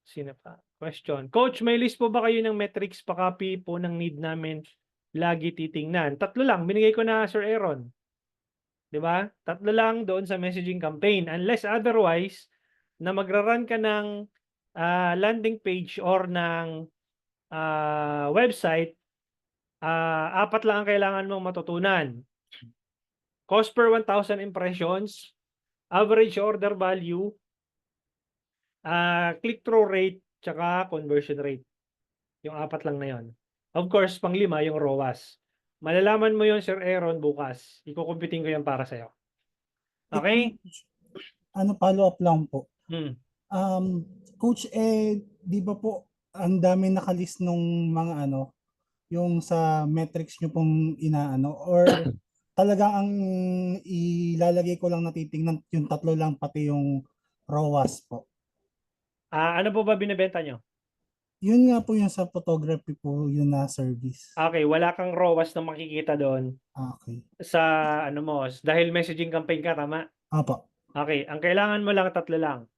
Sino pa? Question. Coach, may list po ba kayo ng metrics pa-copy po ng need namin lagi titingnan? 3 lang. Binigay ko na, Sir Aaron. 'Di ba? 3 lang doon sa messaging campaign. Unless otherwise, na magra-run ka ng landing page or ng website, 4 lang ang kailangan mong matutunan. Cost per 1,000 impressions, average order value, click-through rate, tsaka conversion rate. Yung 4 lang na yon. Of course, pang-5 yung ROAS. Malalaman mo yon, Sir Aaron, bukas. Ikukumpitin ko yan para sa'yo. Okay? Follow-up lang po. Hmm. Coach, di ba po ang dami nakalist nung mga yung sa metrics nyo pong or talagang ang ilalagay ko lang na titingnan yung 3 lang pati yung ROAS po? Ano po ba binebenta nyo? Yun nga po yung sa photography po, yun na service. Okay, wala kang ROAS na makikita doon Okay. sa dahil messaging campaign ka, tama? Apo. Okay, ang kailangan mo lang 3 lang.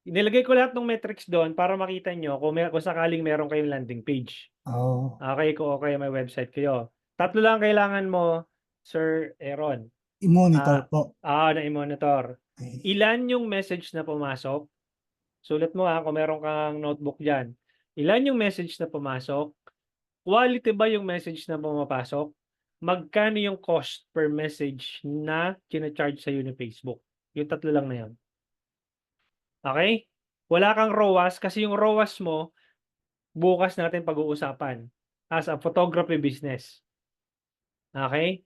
Nilagay ko lahat ng metrics doon para makita nyo kung sakaling meron kayong landing page. Oh. Okay, kung okay may website kayo. 3 lang kailangan mo, Sir Aaron. I-monitor po. Na i-monitor. Okay. Ilan yung message na pumasok? Sulat mo kung meron kang notebook dyan. Ilan yung message na pumasok? Quality ba yung message na pumapasok? Magkano yung cost per message na kina-charge sa ni Facebook? Yung 3 lang na yun. Okay? Wala kang ROAS kasi yung ROAS mo, bukas natin pag-uusapan as a photography business. Okay?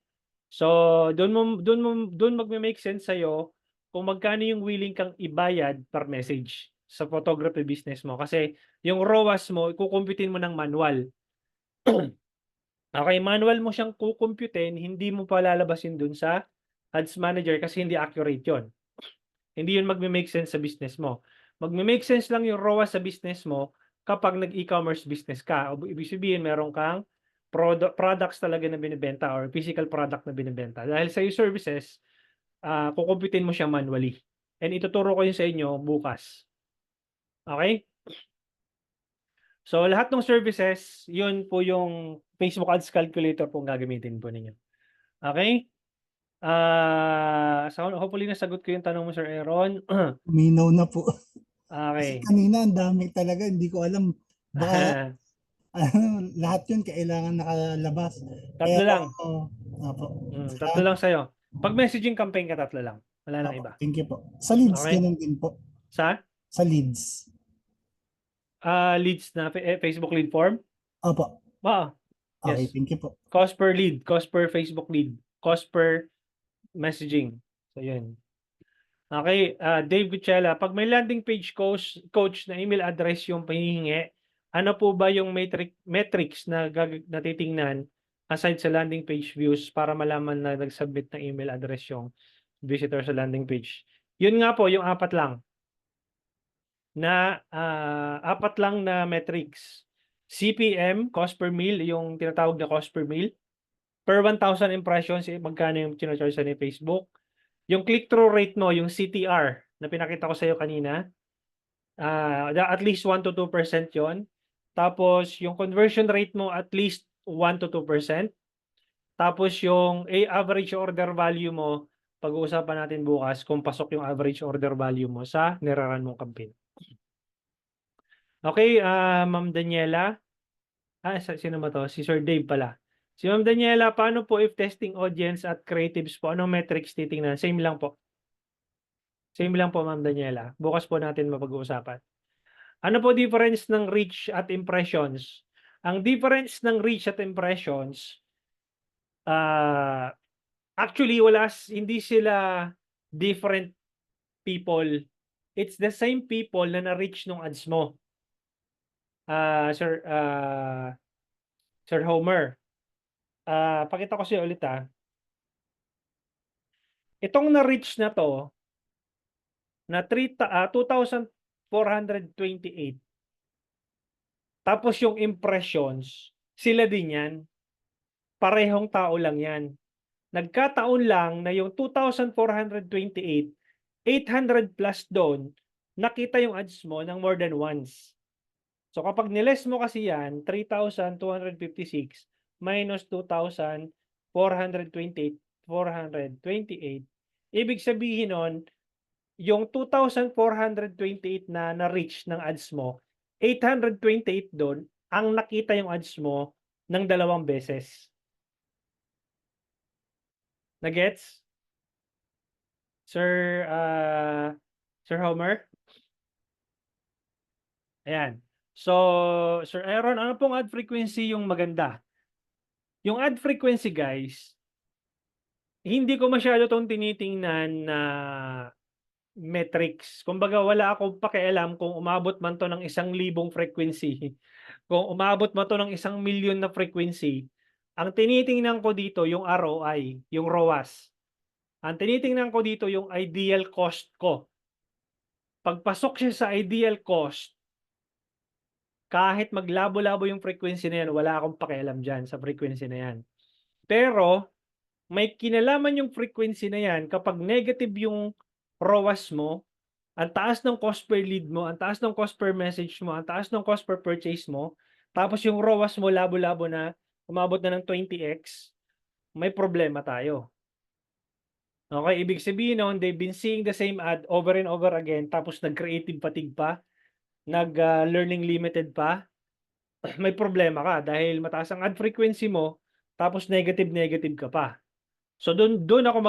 So, doon magme-make sense sa'yo kung magkano yung willing kang ibayad per message sa photography business mo. Kasi yung ROAS mo, kukumputin mo ng manual. Okay, manual mo siyang kukumputin, hindi mo pa lalabasin dun sa Ads Manager kasi hindi accurate yon. Hindi yun magme-make sense sa business mo. Magme-make sense lang yung ROAS sa business mo kapag nag-e-commerce business ka. O ibig sabihin, meron kang products talaga na binibenta or physical product na binibenta. Dahil sa services, kukumputin mo siya manually. And ituturo ko yun sa inyo bukas. Okay? So, lahat ng services, yun po yung Facebook Ads Calculator po gagamitin po ninyo. Okay? So hopefully nasagot ko yung tanong mo, Sir Aaron. Minaw na po. Kasi Okay. kanina ang dami talaga, hindi ko alam. Baka lahat yun kailangan nakalabas. 3 lang. Apo. 3 lang sa'yo. Pag messaging campaign ka, 3 lang. Wala nang iba. Thank you po. Sa leads, Okay. ganun din po. Sa leads. leads na Facebook lead form? Opo. Oo, Okay, yes. thank you po. Cost per lead, cost per Facebook lead, cost per messaging. So, yun. Okay, Dave Gutchela, pag may landing page coach na email address yung pahihingi, ano po ba yung metrics na natitingnan aside sa landing page views para malaman na nag-submit ng email address yung visitor sa landing page? Yun nga po, yung apat lang na metrics. CPM, cost per mille, yung tinatawag na cost per mille. Per 1,000 impressions, magkano yung charge sa ni Facebook. Yung click-through rate mo, yung CTR na pinakita ko sa iyo kanina, at least 1 to 2% yon. Tapos yung conversion rate mo at least 1 to 2%. Tapos yung average order value mo, pag-uusapan natin bukas kung pasok yung average order value mo sa niraran mong campaign. Okay, Ma'am Daniela. Sino ba to? Si Sir Dave pala. Si Ma'am Daniela, paano po if testing audience at creatives po? Anong metrics titingnan? Same lang po. Same lang po, Ma'am Daniela. Bukas po natin mapag-uusapan. Ano po difference ng reach at impressions? Ang difference ng reach at impressions, actually hindi sila different people. It's the same people na na-reach nung ads mo. Sir Homer. Pakita ko siya ulit Itong na-reach na to na 2,428. Tapos yung impressions, sila din yan. Parehong tao lang yan. Nagkataon lang na yung 2,428, 800 plus doon, nakita yung ads mo ng more than once. So kapag niles mo kasi yan, 3,256 minus 2,428, 428, ibig sabihin nun, yung 2,428 na na-reach ng ads mo, 828 doon, ang nakita yung ads mo ng 2 beses. Na-gets? Sir Homer? Ayan. So, Sir Aaron, ano pong ad frequency yung maganda? Yung ad frequency, guys, hindi ko masyado tong tinitingnan na metrics. Kumbaga, wala akong pakialam kung umabot man to ng 1,000 frequency. Kung umabot man to ng 1,000,000 na frequency, ang tinitingnan ko dito yung ROI, yung ROAS. Ang tinitingnan ko dito yung ideal cost ko. Pagpasok siya sa ideal cost, kahit maglabo-labo yung frequency na yan, wala akong pakialam dyan sa frequency na yan. Pero, may kinalaman yung frequency na yan kapag negative yung ROAS mo, ang taas ng cost per lead mo, ang taas ng cost per message mo, ang taas ng cost per purchase mo, tapos yung ROAS mo labo-labo na, umabot na ng 20x, may problema tayo. Okay, ibig sabihin nun, they've been seeing the same ad over and over again, tapos nag-creative fatigue pa, nag-learning limited pa, may problema ka dahil mataas ang ad frequency mo, tapos negative ka pa. So doon ako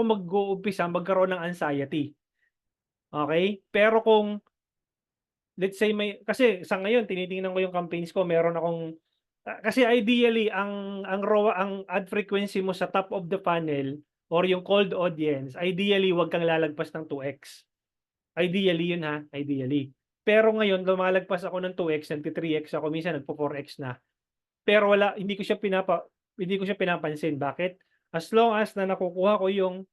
mag-uumpisa magkaroon ng anxiety. Okay? Pero kung let's say kasi sa ngayon tinitingnan ko yung campaigns ko, meron akong kasi ideally ang ad frequency mo sa top of the funnel or yung cold audience, ideally wag kang lalagpas ng 2x. Ideally yun ideally. Pero ngayon lumalagpas ako ng 2x, nagti-3x ako, minsan nagpo-4x na. Pero hindi ko siya pinapansin. Bakit? As long as na nakukuha ko yung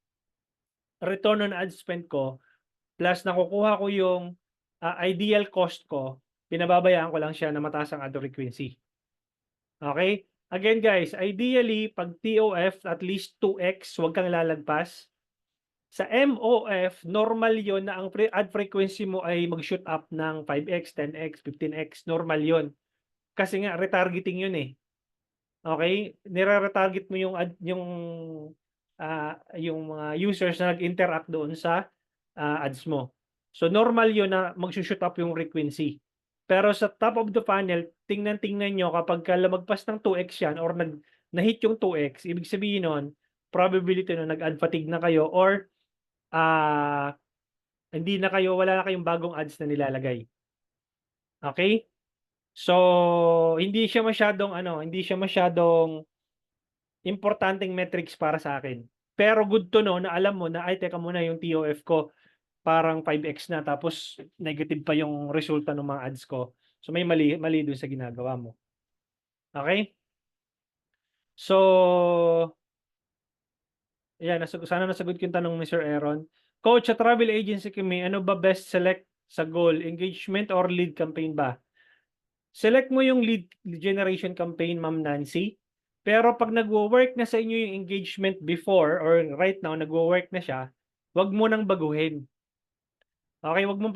return on ad spend ko, plus nakukuha ko yung ideal cost ko, pinababayaan ko lang siya na mataas ang ad frequency. Okay? Again guys, ideally, pag TOF, at least 2x, huwag kang lalagpas. Sa MOF, normal yon na ang ad frequency mo ay mag-shoot up ng 5x, 10x, 15x. Normal yon. Kasi nga, retargeting yun eh. Okay? Nire-retarget mo yung mga users na nag-interact doon sa ads mo. So normal yun na mag-shoot up yung frequency. Pero sa top of the funnel, tingnan nyo kapag lumagpas ng 2x yan or na-hit yung 2x, ibig sabihin nun, probability na nag-ad fatigue na kayo or wala na kayong bagong ads na nilalagay. Okay? So, hindi siya masyadong importanteng metrics para sa akin. Pero good to know na alam mo na, ay teka muna yung TOF ko parang 5x na tapos negative pa yung resulta ng mga ads ko. So may mali mali dun sa ginagawa mo. Okay? So, yan, sana nasagot ko yung tanong ni Sir Aaron. Coach, sa travel agency kami, ano ba best select sa goal? Engagement or lead campaign ba? Select mo yung lead generation campaign, Ma'am Nancy. Pero pag nagwo-work na sa inyo yung engagement before or right now nagwo-work na siya, wag mo nang baguhin. Okay, wag mo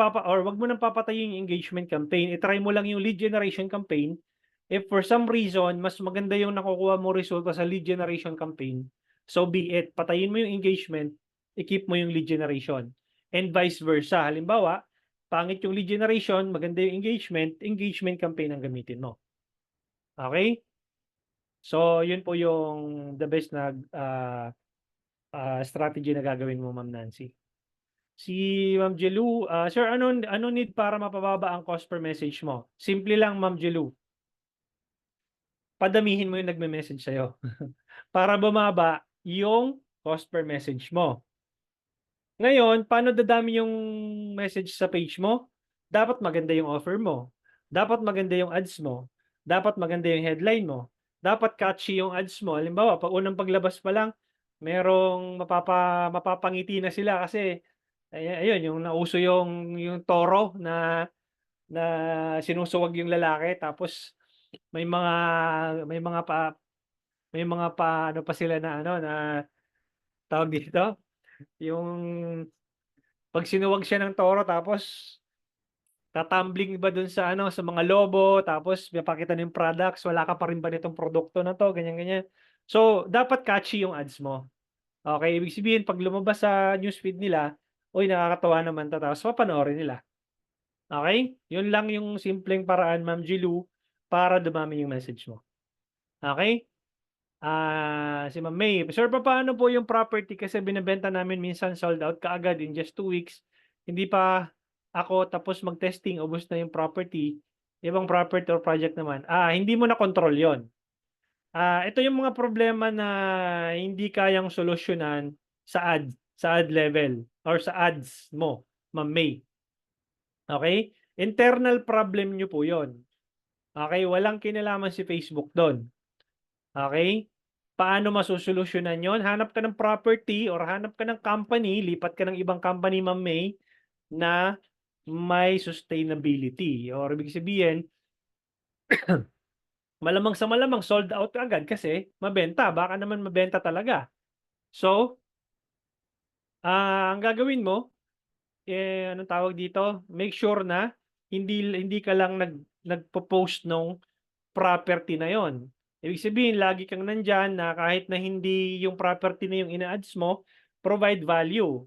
nang papatayin yung engagement campaign. I-try mo lang yung lead generation campaign. If for some reason mas maganda yung nakukuha mo resulta sa lead generation campaign, so be it. Patayin mo yung engagement, i-keep mo yung lead generation. And vice versa. Halimbawa, pangit yung lead generation, maganda yung engagement campaign ang gamitin mo. Okay? So, yun po yung the best na strategy na gagawin mo, Ma'am Nancy. Si Ma'am Jelu, Sir, ano need para mapababa ang cost per message mo? Simple lang, Ma'am Jelu. Padamihin mo yung nagme-message sa'yo. Para bumaba yung cost per message mo. Ngayon, paano dadami yung message sa page mo? Dapat maganda yung offer mo. Dapat maganda yung ads mo. Dapat maganda yung headline mo. Dapat catchy yung ads mo. Halimbawa, pag unang paglabas pa lang, merong mapapangiti na sila kasi ayun, yung nauso yung toro na sinusuwag yung lalaki tapos may mga may mga pa may mga pa ano pa sila na ano na tawag dito, yung pag sinuwag siya ng toro tapos tatumbling ba dun sa ano sa mga lobo tapos pinapakita ng products, wala ka pa rin ba nitong produkto na to, ganyan ganyan. So, dapat catchy yung ads mo. Okay, ibig sabihin pag lumabas sa newsfeed nila, uy nakakatawa naman 'to, tapos papanoorin nila. Okay? Yun lang yung simpleng paraan, Ma'am Jilu, para dumami yung message mo. Okay? Si Ma'am May, "Sir, papaano po yung property kasi binebenta namin minsan sold out kaagad in just 2 weeks. Hindi pa ako tapos mag-testing, ubos na yung property. Ibang property or project naman." Hindi mo na control 'yon. Ito yung mga problema na hindi kayang solusyonan sa ad level or sa ads mo, Ma'am May. Okay? Internal problem niyo po 'yon. Okay, walang kinalaman si Facebook do'n. Okay? Paano masosolusyunan 'yon? Hanap ka ng property or hanap ka ng company, lipat ka ng ibang company, Ma'am May, na may sustainability or ibig sabihin, malamang sa malamang sold out agad kasi mabenta, baka naman mabenta talaga. So, ang gagawin mo, anong tawag dito, make sure na hindi ka lang nagpo-post nung property na yon. Ibig sabihin, lagi kang nandiyan na kahit na hindi yung property na yung ina-ads mo, provide value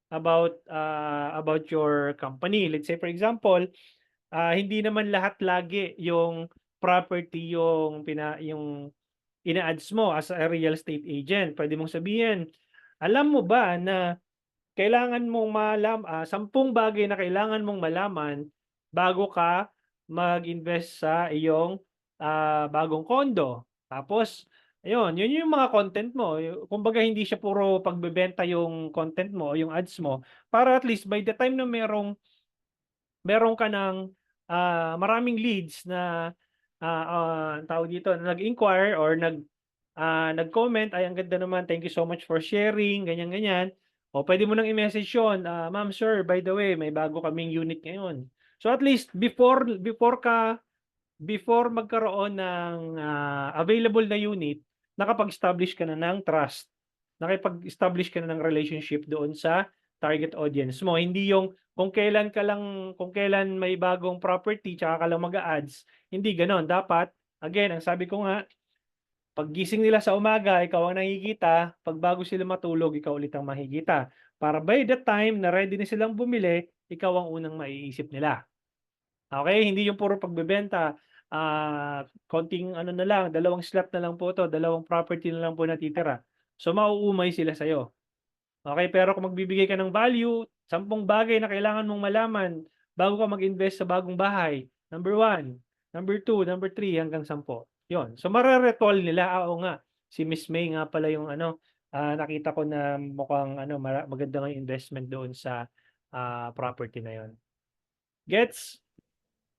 about your company. Let's say for example, hindi naman lahat lagi yung property yung ina-ads mo as a real estate agent. Pwede mong sabihin, alam mo ba na kailangan mong 10 bagay na kailangan mong malaman bago ka mag-invest sa iyong bagong kondo. Tapos, ayun, yun yung mga content mo. Kumbaga hindi siya puro pagbebenta yung content mo o yung ads mo para at least by the time na meron ka ng maraming leads na tawag dito, na nag-inquire or nag-comment, "Ay, ang ganda naman, thank you so much for sharing," ganyan, ganyan. O pwede mo nang i-message yun, "Ma'am, sir, by the way, may bago kaming unit ngayon." So at least before magkaroon ng available na unit, nakapag-establish ka na ng trust. Nakipag-establish ka na ng relationship doon sa target audience mo. Hindi yung kung kailan may bagong property tsaka ka lang mag-a-ads, hindi gano'n. Dapat, again, ang sabi ko nga, paggising nila sa umaga, ikaw ang nakikita, pag bago sila matulog, ikaw ulit ang makikita. Para by the time na ready na silang bumili, ikaw ang unang maiisip nila. Okay, hindi yung puro pagbebenta, konting ano na lang, 2 slot na lang po 'to, 2 property na lang po natitira. So, mauumay sila sa'yo. Okay, pero kung magbibigay ka ng value, 10 bagay na kailangan mong malaman bago ka mag-invest sa bagong bahay, Number 1, number 2, number 3 hanggang 10. Yun. So mare-recall nila, oo nga, si Miss May nga pala yung ano, nakita ko na mukhang ano, maganda nga yung investment doon sa property na yon. Gets?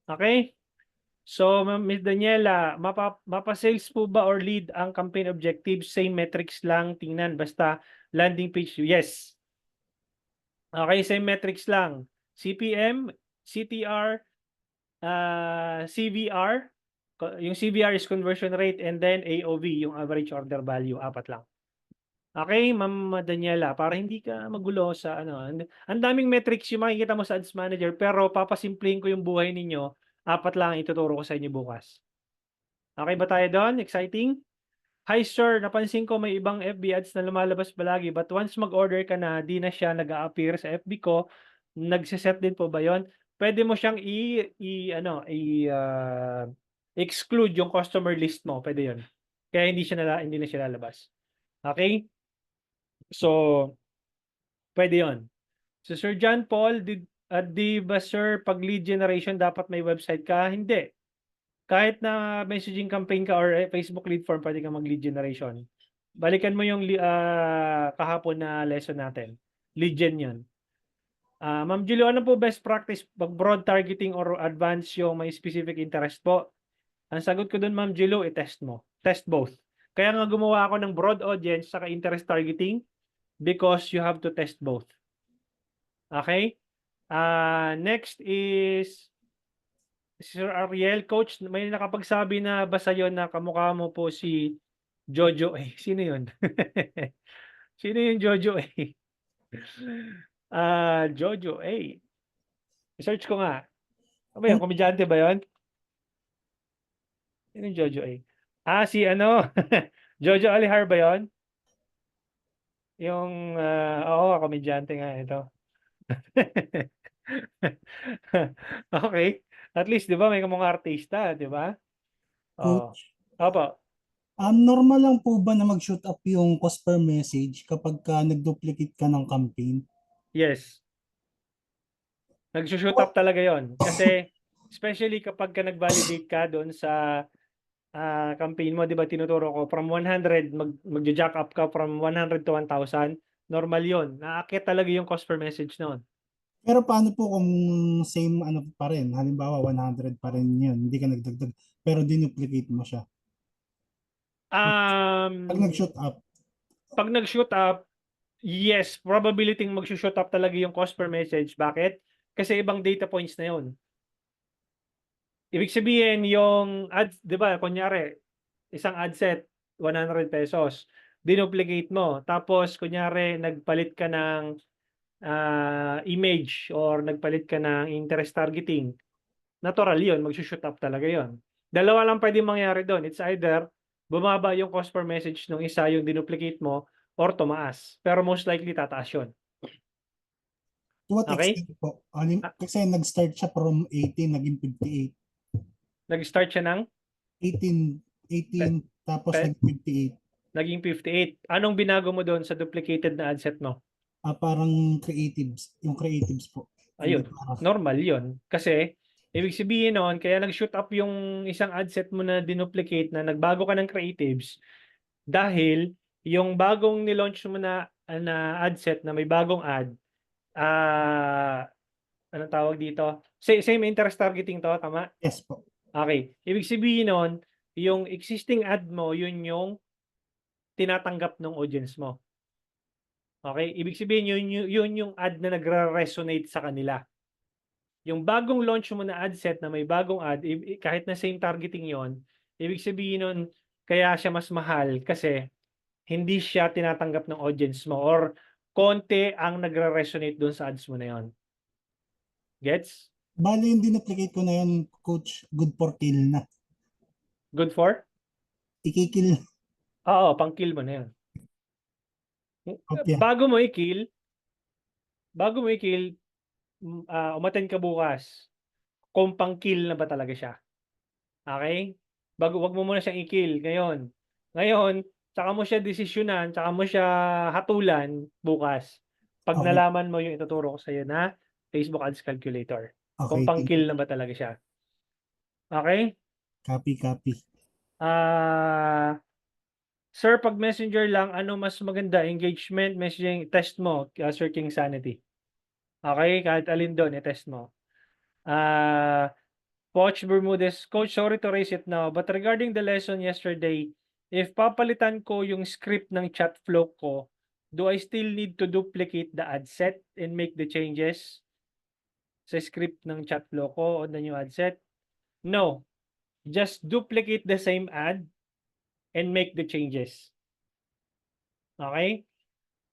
Okay? So, Miss Daniela, mapa-sales po ba or lead ang campaign objectives? Same metrics lang tingnan, basta landing page. Yes. Okay, same metrics lang. CPM, CTR, CVR. Yung CVR is conversion rate, and then AOV, yung average order value, 4 lang. Okay, Ma'am Daniela, para hindi ka magulo sa ano, ang daming metrics yung makikita mo sa Ads Manager, pero papasimplihin ko yung buhay ninyo, 4 lang ang ituturo ko sa inyo bukas. Okay ba tayo doon? Exciting? Hi sir, napansin ko may ibang FB ads na lumalabas palagi, but once mag-order ka na, di na siya nag-a-appear sa FB ko. Nagse-set din po ba 'yon? Pwede mo siyang exclude yung customer list mo, pwede 'yon. Kaya hindi na siya lalabas. Okay? So, pwede 'yon. So Sir John Paul, di ba sir, pag lead generation dapat may website ka? Hindi. Kahit na messaging campaign ka or Facebook lead form, pwede kang mag-lead generation. Balikan mo yung kahapon na lesson natin. Lead gen yun. Ma'am Julio, ano po best practice pag broad targeting or advance yung may specific interest po? Ang sagot ko dun, Ma'am Julio, i-test mo. Test both. Kaya nga gumawa ako ng broad audience saka interest targeting because you have to test both. Okay? Next is Sir Ariel, Coach, may nakapagsabi na ba sa'yo na kamukha mo po si Jojo A? Sino yun? Sino yung Jojo A? Jojo A. Search ko nga. Ano ba yun? Komedyante ba yun? Sino yung Jojo A? Si ano? Jojo Alihar ba yun? Yung, oo, komedyante nga ito. Okay. At least, di ba, may kamukha artista, di ba? Oo. Coach, Opo. normal lang po ba na mag-shoot up yung cost per message kapag ka nag-duplicate ka ng campaign? Yes. Nagsushoot up talaga yon. Kasi, especially kapag ka nag-validate ka doon sa campaign mo, di ba, tinuturo ko, from 100, mag-jack up ka from 100 to 1,000. Normal yon. Naakyat talaga yung cost per message noon. Pero paano po kung same ano pa rin? Halimbawa, 100 pa rin yun. Hindi ka nagdagdag, pero dinuplicate mo siya. Pag Um, nag-shoot up, Pag nag-shoot up, yes, probability mag-shoot up talaga yung cost per message. Bakit? Kasi ibang data points na yon. Ibig sabihin, yung ads, di ba, kunyari, isang ad set, 100 pesos. Dinuplicate mo. Tapos, kunyari, nagpalit ka ng image or nagpalit ka ng interest targeting. Natural yun, mag-shoot up talaga yon. Dalawa lang pwede mangyari doon. It's either bumaba yung cost per message ng isa, yung dinuplicate mo, or tumaas. Pero most likely, tataas yun. to what Okay? extent po? Ah, Kasi nag-start siya from 18, naging 58. Nag-start siya ng 18, pe, 18, tapos pe, naging 58. naging 58. Anong binago mo doon sa duplicated na ad set mo? Parang creatives, yung creatives po. Hindi Ayun, para. normal yon. Kasi, ibig sabihin noon, kaya nag-shoot up yung isang ad set mo na dinuplicate na nagbago ka ng creatives dahil yung bagong nilaunch mo na ad set na may bagong ad, anong tawag dito? Same interest targeting to, tama? Yes po. Okay. Ibig sabihin noon, yung existing ad mo, yun yung tinatanggap ng audience mo. Okay? Ibig sabihin, yun yung ad na nagre-resonate sa kanila. Yung bagong launch mo na ad set na may bagong ad, kahit na same targeting yon, ibig sabihin nun, kaya siya mas mahal kasi hindi siya tinatanggap ng audience mo or konti ang nagre-resonate doon sa ads mo na yon. Gets? Bale, yung dinuplicate ko na yun, coach, good for kill na. Good for? Ikikil, Oo, pang-kill mo na yun. kopya. Bago mo i-kill, umattend ka bukas kung pang-kill na ba talaga siya. Okay? Wag mo muna siyang i-kill ngayon. Ngayon, tsaka mo siya desisyonan, tsaka mo siya hatulan bukas. Pag Okay, nalaman mo yung ituturo ko sa iyo na Facebook Ads Calculator. Kung okay, thank pang-kill you. na ba talaga siya. Okay? Copy. Sir, pag Messenger lang, ano mas maganda? Engagement, messaging, test mo, Sir King Sanity. Okay? Kahit alin doon, i-test mo. Coach Bermudez, Coach, sorry to raise it now, but regarding the lesson yesterday, if papalitan ko yung script ng chat flow ko, do I still need to duplicate the ad set and make the changes sa script ng chat flow ko on the new ad set? No. Just duplicate the same ad and make the changes. Okay?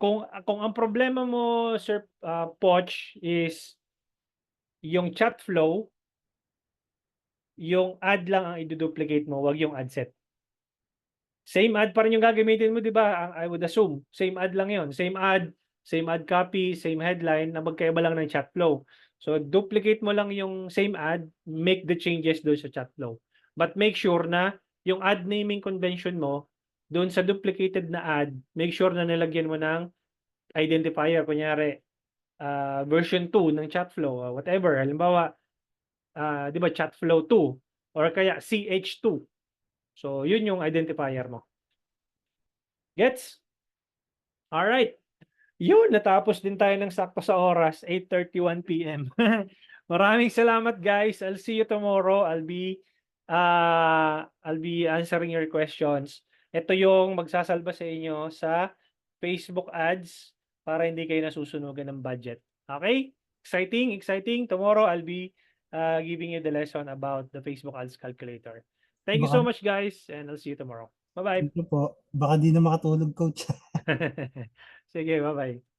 Kung ang problema mo, Sir Poch, is yung chat flow, yung ad lang ang i-duplicate mo, wag yung ad set. Same ad pa rin yung gagamitin mo, di ba? I would assume. Same ad lang yon. Same ad copy, same headline na magkaiba lang ng chat flow. So, duplicate mo lang yung same ad, make the changes doon sa chat flow. But make sure na yung ad naming convention mo, doon sa duplicated na ad, make sure na nilagyan mo ng identifier. Kunyari, version 2 ng chat flow, whatever. Halimbawa, di ba, chat flow 2 or kaya CH2. So, yun yung identifier mo. Gets? Alright. Yun, natapos din tayo ng sakto sa oras, 8:31 PM. Maraming salamat, guys. I'll see you tomorrow. I'll be answering your questions. Ito yung magsasalba sa inyo sa Facebook ads para hindi kayo nasusunugan ng budget. Okay? Exciting. Tomorrow, I'll be giving you the lesson about the Facebook ads calculator. Thank you so Baka much, guys, and I'll see you tomorrow. Bye-bye. ito po, baka di na makatulog, coach. Sige, bye-bye.